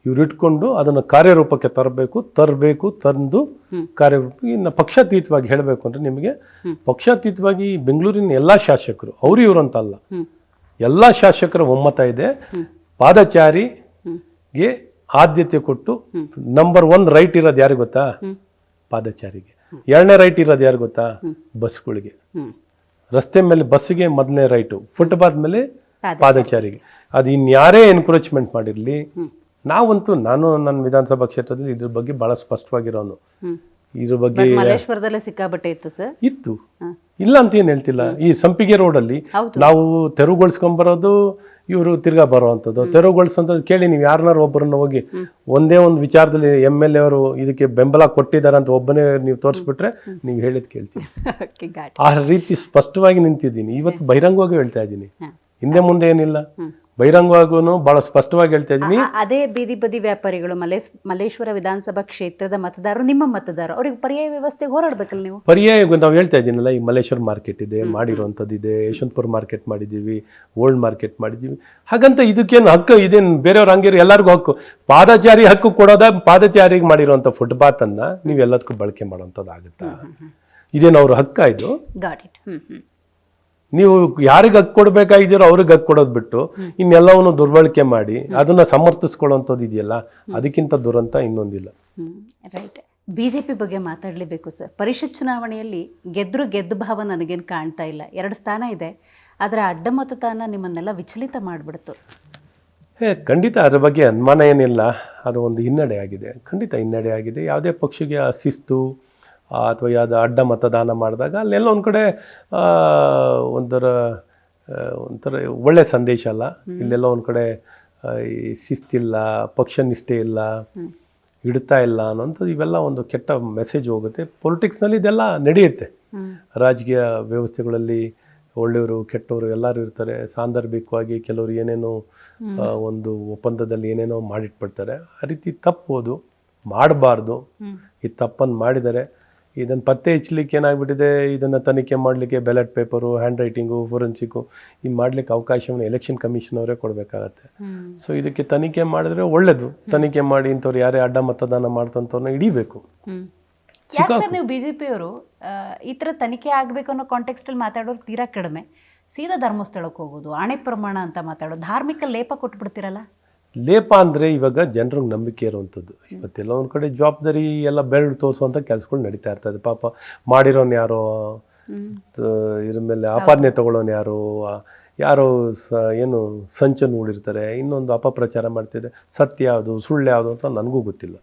ಇವ್ರು ಇಟ್ಕೊಂಡು ಅದನ್ನು ಕಾರ್ಯರೂಪಕ್ಕೆ ತರಬೇಕು. ತಂದು ಕಾರ್ಯರೂಪ ಇನ್ನು ಪಕ್ಷಾತೀತವಾಗಿ ಹೇಳಬೇಕು ಅಂದರೆ, ನಿಮಗೆ ಪಕ್ಷಾತೀತವಾಗಿ ಬೆಂಗಳೂರಿನ ಎಲ್ಲ ಶಾಸಕರು, ಅವರು ಇವರು ಅಂತ ಅಲ್ಲ, ಎಲ್ಲ ಶಾಸಕರ ಒಮ್ಮತ ಇದೆ. ಪಾದಚಾರಿಗೆ ಆದ್ಯತೆ ಕೊಟ್ಟು ನಂಬರ್ 1 ರೈಟ್ ಇರೋದು ಯಾರಿಗೆ ಗೊತ್ತಾ? ಪಾದಚಾರಿಗೆ. 2ನೇ ರೈಟ್ ಇರೋದು ಯಾರು ಗೊತ್ತಾ? ಬಸ್ಗಳಿಗೆ. ರಸ್ತೆ ಮೇಲೆ ಬಸ್ಸಿಗೆ ಮೊದಲನೇ ರೈಟು, ಫುಟ್ಪಾತ್ ಮೇಲೆ ಪಾದಚಾರಿಗೆ. ಅದು ಇನ್ಯಾರೇ ಎನ್ಕರೇಜ್ಮೆಂಟ್ ಮಾಡಿರಲಿ, ನಾನು ನನ್ನ ವಿಧಾನಸಭಾ ಕ್ಷೇತ್ರದಲ್ಲಿ ಇದ್ರ ಬಗ್ಗೆ ಬಹಳ ಸ್ಪಷ್ಟವಾಗಿರೋನು. ಇದ್ರ ಬಗ್ಗೆ ಮಲ್ಲೇಶ್ವರದಲ್ಲೇ ಸಿಕ್ಕಾಬಟ್ಟೆ ಇತ್ತು ಸರ್. ಇತ್ತು, ಇಲ್ಲ ಅಂತ ಏನು ಹೇಳ್ತಿಲ್ಲ. ಈ ಸಂಪಿಗೆ ರೋಡಲ್ಲಿ ನಾವು ತೆರವುಗೊಳಿಸ್ಕೊಂಬರೋದು, ಇವರು ತಿರ್ಗಾ ಬರೋವಂಥದ್ದು. ತೆರವುಗೊಳಿಸುವಂಥದ್ದು ಕೇಳಿ, ನೀವು ಯಾರನ್ನಾರು ಒಬ್ಬರನ್ನ ಹೋಗಿ ಒಂದೇ ಒಂದು ವಿಚಾರದಲ್ಲಿ MLA ಅವರು ಇದಕ್ಕೆ ಬೆಂಬಲ ಕೊಟ್ಟಿದ್ದಾರೆ ಅಂತ ಒಬ್ಬನೇ ನೀವು ತೋರಿಸ್ಬಿಟ್ರೆ ನೀವು ಹೇಳಿದ್ ಕೇಳ್ತೀನಿ. ಆ ರೀತಿ ಸ್ಪಷ್ಟವಾಗಿ ನಿಂತಿದ್ದೀನಿ. ಇವತ್ತು ಬಹಿರಂಗವಾಗಿ ಹೇಳ್ತಾ ಇದ್ದೀನಿ, ಹಿಂದೆ ಮುಂದೆ ಏನಿಲ್ಲ, ಬಹಿರಂಗವಾಗೂ ಬಹಳ ಸ್ಪಷ್ಟವಾಗಿ ಹೇಳ್ತಾ ಇದ್ದೀನಿ. ಅದೇ ಬೀದಿ ಬದಿ ವ್ಯಾಪಾರಿಗಳು, ಮಲ್ಲೇಶ್ವರ ವಿಧಾನಸಭಾ ಕ್ಷೇತ್ರದ ಮತದಾರರು, ನಿಮ್ಮ ಮತದಾರರು, ಅವ್ರಿಗೆ ಪರ್ಯಾಯ ವ್ಯವಸ್ಥೆಗೆ ಹೋರಾಡ್ಬೇಕಲ್ಲ ನೀವು. ಪರ್ಯಾಯ ನಾವು ಹೇಳ್ತಾ ಇದ್ದೀನಲ್ಲ, ಈ ಮಲ್ಲೇಶ್ವರ ಮಾರ್ಕೆಟ್ ಇದೆ, ಮಾಡಿರುವಂಥದ್ದು ಇದೆ, ಯಶವಂತಪುರ ಮಾರ್ಕೆಟ್ ಮಾಡಿದ್ದೀವಿ, ಓಲ್ಡ್ ಮಾರ್ಕೆಟ್ ಮಾಡಿದ್ದೀವಿ. ಹಾಗಂತ ಇದಕ್ಕೇನು ಹಕ್ಕು ಇದೇನು ಬೇರೆಯವ್ರ ಹಂಗಿರೋ ಎಲ್ಲರಿಗೂ ಹಕ್ಕು. ಪಾದಚಾರಿ ಹಕ್ಕು ಕೊಡೋದ, ಪಾದಚಾರಿಗೆ ಮಾಡಿರುವಂಥ ಫುಟ್ಪಾತನ್ನು ನೀವು ಎಲ್ಲದಕ್ಕೂ ಬಳಕೆ ಮಾಡೋವಂಥದ್ದು ಆಗುತ್ತಾ? ಇದೇನು ಅವ್ರ ಹಕ್ಕ? ಇದು ನೀವು ಯಾರಿಗೆ ಹಕ್ಕು ಕೊಡ್ಬೇಕಾಗಿದ್ದೀರೋ ಅವ್ರಿಗೆ ಹಕ್ಕು ಕೊಡೋದು ಬಿಟ್ಟು ಇನ್ನೆಲ್ಲವನ್ನು ದುರ್ಬಳಕೆ ಮಾಡಿ ಅದನ್ನ ಸಮರ್ಥಿಸ್ಕೊಳ್ಳೋಂಥದ್ದು ಇದೆಯಲ್ಲ, ಅದಕ್ಕಿಂತ ದುರಂತ ಇನ್ನೊಂದಿಲ್ಲ. ರೈಟ್. ಬಿಜೆಪಿ ಬಗ್ಗೆ ಮಾತಾಡಲೇಬೇಕು ಸರ್. ಪರಿಷತ್ ಚುನಾವಣೆಯಲ್ಲಿ ಗೆದ್ದ ಭಾವ ನನಗೇನು ಕಾಣ್ತಾ ಇಲ್ಲ. 2 ಸ್ಥಾನ ಇದೆ, ಆದರೆ ಅಡ್ಡ ಮತದಾನ ನಿಮ್ಮನ್ನೆಲ್ಲ ವಿಚಲಿತ ಮಾಡಿಬಿಡ್ತು. ಖಂಡಿತ ಅದ್ರ ಬಗ್ಗೆ ಅನುಮಾನ ಏನಿಲ್ಲ. ಅದು ಒಂದು ಹಿನ್ನಡೆ ಆಗಿದೆ, ಖಂಡಿತ ಹಿನ್ನಡೆ ಆಗಿದೆ. ಯಾವುದೇ ಪಕ್ಷಕ್ಕೆ ಶಿಸ್ತು ಅಥವಾ ಯಾವುದೋ ಅಡ್ಡ ಮತದಾನ ಮಾಡಿದಾಗ ಅಲ್ಲೆಲ್ಲ ಒಂದು ಕಡೆ ಒಂಥರ ಒಳ್ಳೆ ಸಂದೇಶ ಅಲ್ಲ. ಇಲ್ಲೆಲ್ಲ ಒಂದು ಕಡೆ ಈ ಶಿಸ್ತಿಲ್ಲ, ಪಕ್ಷ ನಿಷ್ಠೆ ಇಲ್ಲ, ಇಡ್ತಾ ಇಲ್ಲ ಅನ್ನೋಂಥದ್ದು, ಇವೆಲ್ಲ ಒಂದು ಕೆಟ್ಟ ಮೆಸೇಜ್ ಹೋಗುತ್ತೆ. ಪೊಲಿಟಿಕ್ಸ್ನಲ್ಲಿ ಇದೆಲ್ಲ ನಡೆಯುತ್ತೆ. ರಾಜಕೀಯ ವ್ಯವಸ್ಥೆಗಳಲ್ಲಿ ಒಳ್ಳೆಯವರು ಕೆಟ್ಟವರು ಎಲ್ಲರೂ ಇರ್ತಾರೆ. ಸಾಂದರ್ಭಿಕವಾಗಿ ಕೆಲವರು ಏನೇನೋ ಒಂದು ಒಪ್ಪಂದದಲ್ಲಿ ಏನೇನೋ ಮಾಡಿಟ್ಬಿಡ್ತಾರೆ. ಆ ರೀತಿ ತಪ್ಪೋದು ಮಾಡಬಾರ್ದು. ಈ ತಪ್ಪನ್ನು ಮಾಡಿದರೆ ಇದನ್ನು ಪತ್ತೆ ಹಚ್ಚಲಿಕ್ಕೆ ಏನಾಗ್ಬಿಟ್ಟಿದೆ, ಇದನ್ನು ತನಿಖೆ ಮಾಡಲಿಕ್ಕೆ ಬ್ಯಾಲೆಟ್ ಪೇಪರು, ಹ್ಯಾಂಡ್ ರೈಟಿಂಗು, ಫೋರೆನ್ಸಿಕ್ಕು ಈ ಮಾಡಲಿಕ್ಕೆ ಅವಕಾಶವನ್ನು ಎಲೆಕ್ಷನ್ ಕಮಿಷನ್ ಅವರೇ ಕೊಡಬೇಕಾಗತ್ತೆ. ಸೊ ಇದಕ್ಕೆ ತನಿಖೆ ಮಾಡಿದ್ರೆ ಒಳ್ಳೆಯದು. ತನಿಖೆ ಮಾಡಿ ಇಂಥವ್ರು ಯಾರೇ ಅಡ್ಡ ಮತದಾನ ಮಾಡ್ತಂಥವ್ರನ್ನ ಹಿಡಿಬೇಕು. ಸರ್, ನೀವು ಬಿಜೆಪಿಯವರು ಈ ಥರ ತನಿಖೆ ಆಗಬೇಕು ಅನ್ನೋ ಕಾಂಟೆಕ್ಸ್ಟಲ್ಲಿ ಮಾತಾಡೋರು ತೀರಾ ಕಡಿಮೆ. ಸೀದಾ ಧರ್ಮಸ್ಥಳಕ್ಕೆ ಹೋಗೋದು, ಆಣೆ ಪ್ರಮಾಣ ಅಂತ ಮಾತಾಡೋದು, ಧಾರ್ಮಿಕ ಲೇಪ ಕೊಟ್ಬಿಡ್ತೀರಲ್ಲ. ಲೇಪ ಅಂದರೆ ಇವಾಗ ಜನರಿಗೆ ನಂಬಿಕೆ ಇರುವಂಥದ್ದು. ಇವತ್ತೆಲ್ಲ ಒಂದು ಕಡೆ ಜವಾಬ್ದಾರಿ ಎಲ್ಲ ಬೆರಳು ತೋರಿಸುವಂಥ ಕೆಲಸಗಳು ನಡೀತಾ ಇರ್ತದೆ. ಪಾಪ ಮಾಡಿರೋನು ಯಾರೋ, ಇದ್ರ ಮೇಲೆ ಆಪಾದನೆ ತಗೊಳ್ಳೋನು ಯಾರೋ ಏನು ಸಂಚನ್ನು ಹೂಡಿರ್ತಾರೆ, ಇನ್ನೊಂದು ಅಪಪ್ರಚಾರ ಮಾಡ್ತಿದೆ. ಸತ್ಯ ಯಾವುದು ಸುಳ್ಳು ಯಾವುದು ಅಂತ ನನಗೂ ಗೊತ್ತಿಲ್ಲ.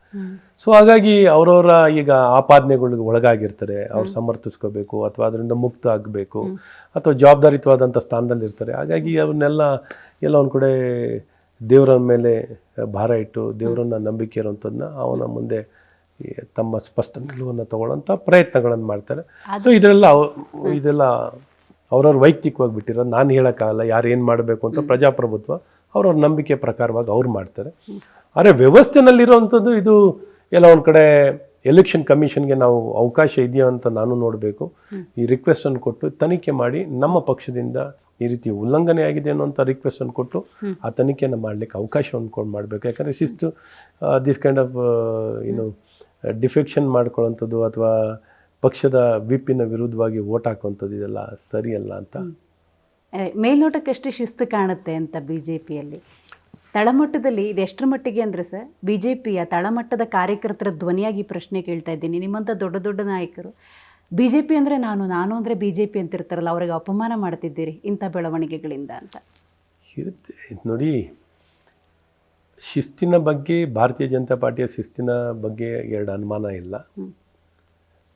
ಸೊ ಹಾಗಾಗಿ ಅವರವರ ಈಗ ಆಪಾದನೆಗಳಿಗೆ ಒಳಗಾಗಿರ್ತಾರೆ. ಅವ್ರು ಸಮರ್ಥಿಸ್ಕೋಬೇಕು ಅಥವಾ ಅದರಿಂದ ಮುಕ್ತ ಆಗಬೇಕು ಅಥವಾ ಜವಾಬ್ದಾರಿತವಾದಂಥ ಸ್ಥಾನದಲ್ಲಿ ಇರ್ತಾರೆ. ಹಾಗಾಗಿ ಅವನ್ನೆಲ್ಲ ಎಲ್ಲ ಒಂದು ಕಡೆ ದೇವರ ಮೇಲೆ ಭಾರ ಇಟ್ಟು ದೇವರನ್ನ ನಂಬಿಕೆ ಇರುವಂಥದ್ದನ್ನ ಅವನ ಮುಂದೆ ತಮ್ಮ ಸ್ಪಷ್ಟ ನಿಲುವನ್ನು ತಗೊಳ್ಳೋಂಥ ಪ್ರಯತ್ನಗಳನ್ನು ಮಾಡ್ತಾರೆ. ಸೊ ಇದೆಲ್ಲ ಅವ್ರವ್ರ ವೈಯಕ್ತಿಕವಾಗಿ ಬಿಟ್ಟಿರೋದು, ನಾನು ಹೇಳೋಕ್ಕಾಗಲ್ಲ ಯಾರು ಏನು ಮಾಡಬೇಕು ಅಂತ. ಪ್ರಜಾಪ್ರಭುತ್ವ ಅವ್ರವ್ರ ನಂಬಿಕೆ ಪ್ರಕಾರವಾಗಿ ಅವ್ರು ಮಾಡ್ತಾರೆ. ಆದರೆ ವ್ಯವಸ್ಥೆನಲ್ಲಿರೋವಂಥದ್ದು ಇದು ಎಲ್ಲ ಒಂದು ಕಡೆ ಎಲೆಕ್ಷನ್ ಕಮಿಷನ್ಗೆ ನಾವು ಅವಕಾಶ ಇದೆಯಾ ಅಂತ ನಾನು ನೋಡಬೇಕು. ಈ ರಿಕ್ವೆಸ್ಟನ್ನು ಕೊಟ್ಟು ತನಿಖೆ ಮಾಡಿ ನಮ್ಮ ಪಕ್ಷದಿಂದ ಈ ರೀತಿ ಉಲ್ಲಂಘನೆ ಆಗಿದೆ ಅನ್ನೋಂಥ ರಿಕ್ವೆಸ್ಟನ್ನು ಕೊಟ್ಟು ಆ ತನಿಖೆಯನ್ನು ಮಾಡಲಿಕ್ಕೆ ಅವಕಾಶವನ್ನು ಮಾಡಬೇಕು. ಯಾಕಂದರೆ ಶಿಸ್ತು ದಿಸ್ ಕೈಂಡ್ ಆಫ್ ಡಿಫೆಕ್ಷನ್ ಮಾಡ್ಕೊಳ್ಳೋಂಥದ್ದು ಅಥವಾ ಪಕ್ಷದ ವಿಪಿನ ವಿರುದ್ಧವಾಗಿ ಓಟ್ ಹಾಕುವಂಥದ್ದು ಇದೆಲ್ಲ ಸರಿಯಲ್ಲ ಅಂತ. ಮೇಲ್ನೋಟಕ್ಕೆ ಎಷ್ಟು ಶಿಸ್ತು ಕಾಣುತ್ತೆ ಅಂತ ಬಿಜೆಪಿಯಲ್ಲಿ. ತಳಮಟ್ಟದಲ್ಲಿ ಇದು ಎಷ್ಟರ ಮಟ್ಟಿಗೆ ಅಂದರೆ ಸರ್, ಬಿಜೆಪಿಯ ತಳಮಟ್ಟದ ಕಾರ್ಯಕರ್ತರ ಧ್ವನಿಯಾಗಿ ಪ್ರಶ್ನೆ ಕೇಳ್ತಾ ಇದ್ದೀನಿ. ನಿಮ್ಮಂಥ ದೊಡ್ಡ ದೊಡ್ಡ ನಾಯಕರು ಬಿಜೆಪಿ ಅಂದರೆ ನಾನು ಅಂದರೆ ಬಿಜೆಪಿ ಅಂತಿರ್ತಾರಲ್ಲ, ಅವ್ರಿಗೆ ಅಪಮಾನ ಮಾಡ್ತಿದ್ದೀರಿ ಇಂಥ ಬೆಳವಣಿಗೆಗಳಿಂದ ಅಂತ. ನೋಡಿ, ಶಿಸ್ತಿನ ಬಗ್ಗೆ ಭಾರತೀಯ ಜನತಾ ಪಾರ್ಟಿಯ ಶಿಸ್ತಿನ ಬಗ್ಗೆ 2 ಅನುಮಾನ ಇಲ್ಲ.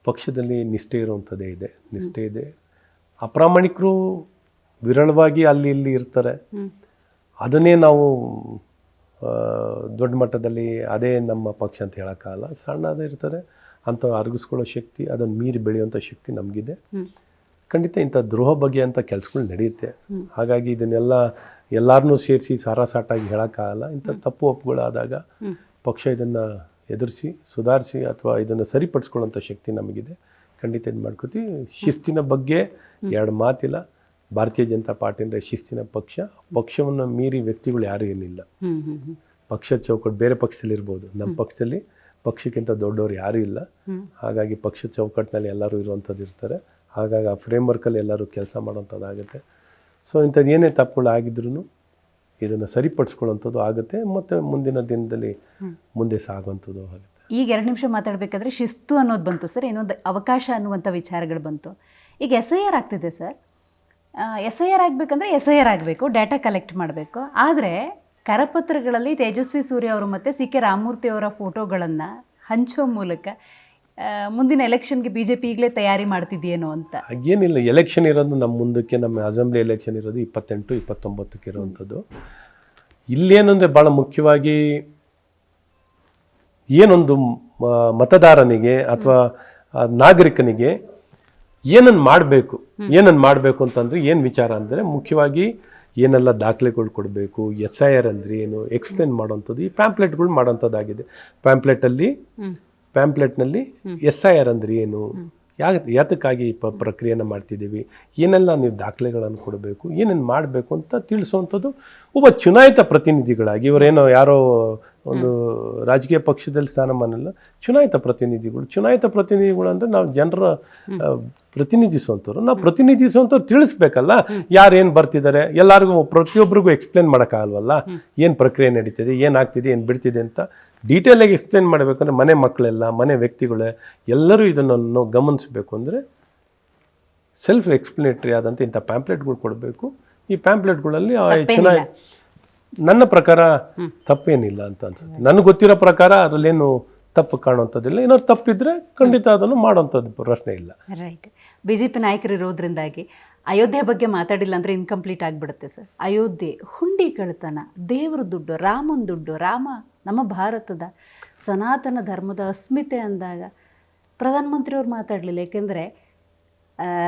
ಪಕ್ಷದಲ್ಲಿ ನಿಷ್ಠೆ ಇರುವಂಥದ್ದೇ ಇದೆ, ನಿಷ್ಠೆ ಇದೆ. ಅಪ್ರಾಮಾಣಿಕರು ವಿರಳವಾಗಿ ಅಲ್ಲಿ ಇಲ್ಲಿ ಇರ್ತಾರೆ. ಅದನ್ನೇ ನಾವು ದೊಡ್ಡ ಮಟ್ಟದಲ್ಲಿ ಅದೇ ನಮ್ಮ ಪಕ್ಷ ಅಂತ ಹೇಳೋಕ್ಕಾಗಲ್ಲ. ಸಣ್ಣದೇ ಇರ್ತಾರೆ, ಅಂಥ ಅರಗಿಸ್ಕೊಳ್ಳೋ ಶಕ್ತಿ, ಅದನ್ನು ಮೀರಿ ಬೆಳೆಯುವಂಥ ಶಕ್ತಿ ನಮಗಿದೆ. ಖಂಡಿತ ಇಂಥ ದ್ರೋಹ ಬಗ್ಗೆ ಅಂತ ಕೆಲಸಗಳು ನಡೆಯುತ್ತೆ. ಹಾಗಾಗಿ ಇದನ್ನೆಲ್ಲ ಎಲ್ಲರನ್ನೂ ಸೇರಿಸಿ ಸಾರಾಸಾಟಾಗಿ ಹೇಳೋಕ್ಕಾಗಲ್ಲ. ಇಂಥ ತಪ್ಪು ಒಪ್ಪುಗಳಾದಾಗ ಪಕ್ಷ ಇದನ್ನು ಎದುರಿಸಿ ಸುಧಾರಿಸಿ ಅಥವಾ ಇದನ್ನು ಸರಿಪಡಿಸ್ಕೊಳ್ಳೋಂಥ ಶಕ್ತಿ ನಮಗಿದೆ. ಖಂಡಿತ ಇದು ಮಾಡ್ಕೋತೀವಿ. ಶಿಸ್ತಿನ ಬಗ್ಗೆ ಎರಡು ಮಾತಿಲ್ಲ. ಭಾರತೀಯ ಜನತಾ ಪಾರ್ಟಿ ಅಂದರೆ ಶಿಸ್ತಿನ ಪಕ್ಷ. ಪಕ್ಷವನ್ನು ಮೀರಿ ವ್ಯಕ್ತಿಗಳು ಯಾರೂ ಏನಿಲ್ಲ. ಪಕ್ಷ ಚೌಕಟ್ಟು ಬೇರೆ ಪಕ್ಷದಲ್ಲಿ ಇರ್ಬೋದು, ನಮ್ಮ ಪಕ್ಷದಲ್ಲಿ ಪಕ್ಷಕ್ಕಿಂತ ದೊಡ್ಡವರು ಯಾರೂ ಇಲ್ಲ. ಹಾಗಾಗಿ ಪಕ್ಷ ಚೌಕಟ್ಟಿನಲ್ಲಿ ಎಲ್ಲರೂ ಇರುವಂಥದ್ದು ಇರ್ತಾರೆ. ಹಾಗಾಗಿ ಆ ಫ್ರೇಮ್ವರ್ಕಲ್ಲಿ ಎಲ್ಲರೂ ಕೆಲಸ ಮಾಡೋವಂಥದ್ದಾಗುತ್ತೆ. ಸೊ ಇಂಥದ್ದು ಏನೇ ತಪ್ಪುಗಳು ಆಗಿದ್ರೂ ಇದನ್ನು ಸರಿಪಡಿಸ್ಕೊಳ್ಳೋಂಥದ್ದು ಆಗುತ್ತೆ ಮತ್ತು ಮುಂದಿನ ದಿನದಲ್ಲಿ ಮುಂದೆ ಸಾಗುವಂಥದ್ದು ಆಗುತ್ತೆ. ಈಗ 2 ನಿಮಿಷ ಮಾತಾಡಬೇಕಾದ್ರೆ ಶಿಸ್ತು ಅನ್ನೋದು ಬಂತು ಸರ್, ಇನ್ನೊಂದು ಅವಕಾಶ ಅನ್ನುವಂಥ ವಿಚಾರಗಳು ಬಂತು. ಈಗ SIR ಆಗ್ತಿದೆ ಸರ್. SIR ಆಗಬೇಕಂದ್ರೆ SIR ಆಗಬೇಕು, ಡೇಟಾ ಕಲೆಕ್ಟ್ ಮಾಡಬೇಕು. ಆದರೆ ಕರಪತ್ರಗಳಲ್ಲಿ ತೇಜಸ್ವಿ ಸೂರ್ಯ ಅವರು ಮತ್ತು CK ರಾಮಮೂರ್ತಿ ಅವರ ಫೋಟೋಗಳನ್ನು ಹಂಚೋ ಮೂಲಕ ಮುಂದಿನ ಎಲೆಕ್ಷನ್ಗೆ BJP ಈಗಲೇ ತಯಾರಿ ಮಾಡ್ತಿದೆಯೇನೋ ಅಂತ. ಹಾಗೇನಿಲ್ಲ. ಎಲೆಕ್ಷನ್ ಇರೋದು ನಮ್ಮ ಮುಂದಕ್ಕೆ, ನಮ್ಮ ಅಸೆಂಬ್ಲಿ ಎಲೆಕ್ಷನ್ ಇರೋದು 28, 29ಕ್ಕೆ ಇರೋವಂಥದ್ದು. ಇಲ್ಲೇನಂದರೆ ಭಾಳ ಮುಖ್ಯವಾಗಿ ಏನೊಂದು ಮತದಾರನಿಗೆ ಅಥವಾ ನಾಗರಿಕನಿಗೆ ಏನನ್ನು ಮಾಡಬೇಕು ಅಂತಂದರೆ ಏನು ವಿಚಾರ ಅಂದರೆ ಮುಖ್ಯವಾಗಿ ಏನೆಲ್ಲ ದಾಖಲೆಗಳು ಕೊಡಬೇಕು, SIR ಅಂದರೆ ಏನು ಎಕ್ಸ್ಪ್ಲೇನ್ ಮಾಡೋವಂಥದ್ದು ಈ ಪ್ಯಾಂಪ್ಲೆಟ್ಗಳು ಮಾಡೋವಂಥದ್ದಾಗಿದೆ. ಪ್ಯಾಂಪ್ಲೆಟ್ನಲ್ಲಿ SIR ಅಂದರೆ ಏನು, ಯಾತಕ್ಕಾಗಿ ಪ್ರಕ್ರಿಯೆಯನ್ನು ಮಾಡ್ತಿದ್ದೀವಿ, ಏನೆಲ್ಲ ನೀವು ದಾಖಲೆಗಳನ್ನು ಕೊಡಬೇಕು, ಏನೇನು ಮಾಡಬೇಕು ಅಂತ ತಿಳಿಸುವಂಥದ್ದು ಒಬ್ಬ ಚುನಾಯಿತ ಪ್ರತಿನಿಧಿಗಳಾಗಿ. ಇವರೇನೋ ಯಾರೋ ಒಂದು ರಾಜಕೀಯ ಪಕ್ಷದಲ್ಲಿ ಸ್ಥಾನಮಾನ ಇಲ್ಲ, ಚುನಾಯಿತ ಪ್ರತಿನಿಧಿಗಳು ಅಂದರೆ ನಾವು ಜನರ ಪ್ರತಿನಿಧಿಸುವಂಥವ್ರು. ನಾವು ಪ್ರತಿನಿಧಿಸುವಂಥವ್ರು ತಿಳಿಸ್ಬೇಕಲ್ಲ, ಯಾರೇನು ಬರ್ತಿದ್ದಾರೆ ಎಲ್ಲರಿಗೂ, ಪ್ರತಿಯೊಬ್ಬರಿಗೂ ಎಕ್ಸ್ಪ್ಲೇನ್ ಮಾಡೋಕ್ಕಾಗಲ್ವಲ್ಲ. ಏನು ಪ್ರಕ್ರಿಯೆ ನಡೀತಿದೆ, ಏನಾಗ್ತಿದೆ, ಏನು ಬಿಡ್ತಿದೆ ಅಂತ ಡೀಟೇಲಾಗಿ ಎಕ್ಸ್ಪ್ಲೇನ್ ಮಾಡಬೇಕಂದ್ರೆ ಮನೆ ಮಕ್ಕಳೆಲ್ಲ, ಮನೆ ವ್ಯಕ್ತಿಗಳೇ ಎಲ್ಲರೂ ಇದನ್ನು ಗಮನಿಸಬೇಕು. ಅಂದರೆ ಸೆಲ್ಫ್ ಎಕ್ಸ್ಪ್ಲನೇಟರಿ ಆದಂಥ ಇಂಥ ಪ್ಯಾಂಪ್ಲೆಟ್ಗಳು ಕೊಡಬೇಕು. ಈ ಪ್ಯಾಂಪ್ಲೆಟ್ಗಳಲ್ಲಿ ನನ್ನ ಪ್ರಕಾರ ತಪ್ಪೇನಿಲ್ಲ ಅಂತ ಅನ್ಸುತ್ತೆ. ನನಗೆ ಗೊತ್ತಿರೋ ಪ್ರಕಾರ ಅದರಲ್ಲೇನು ತಪ್ಪು ಕಾಣುವಂಥದ್ದಿಲ್ಲ. ಏನಾದ್ರು ತಪ್ಪಿದ್ರೆ ಖಂಡಿತ ಅದನ್ನು ಮಾಡೋವಂಥದ್ದು ಪ್ರಶ್ನೆ ಇಲ್ಲ. ರೈಟ್. BJP ನಾಯಕರು ಇರೋದ್ರಿಂದಾಗಿ ಅಯೋಧ್ಯೆ ಬಗ್ಗೆ ಮಾತಾಡಿಲ್ಲ ಅಂದರೆ ಇನ್ಕಂಪ್ಲೀಟ್ ಆಗಿಬಿಡುತ್ತೆ ಸರ್. ಅಯೋಧ್ಯೆ, ಹುಂಡಿ ಕಳ್ತನ, ದೇವರ ದುಡ್ಡು, ರಾಮನ ದುಡ್ಡು, ರಾಮ ನಮ್ಮ ಭಾರತದ ಸನಾತನ ಧರ್ಮದ ಅಸ್ಮಿತೆ ಅಂದಾಗ ಪ್ರಧಾನಮಂತ್ರಿಯವ್ರು ಮಾತಾಡಲಿಲ್ಲ. ಏಕೆಂದರೆ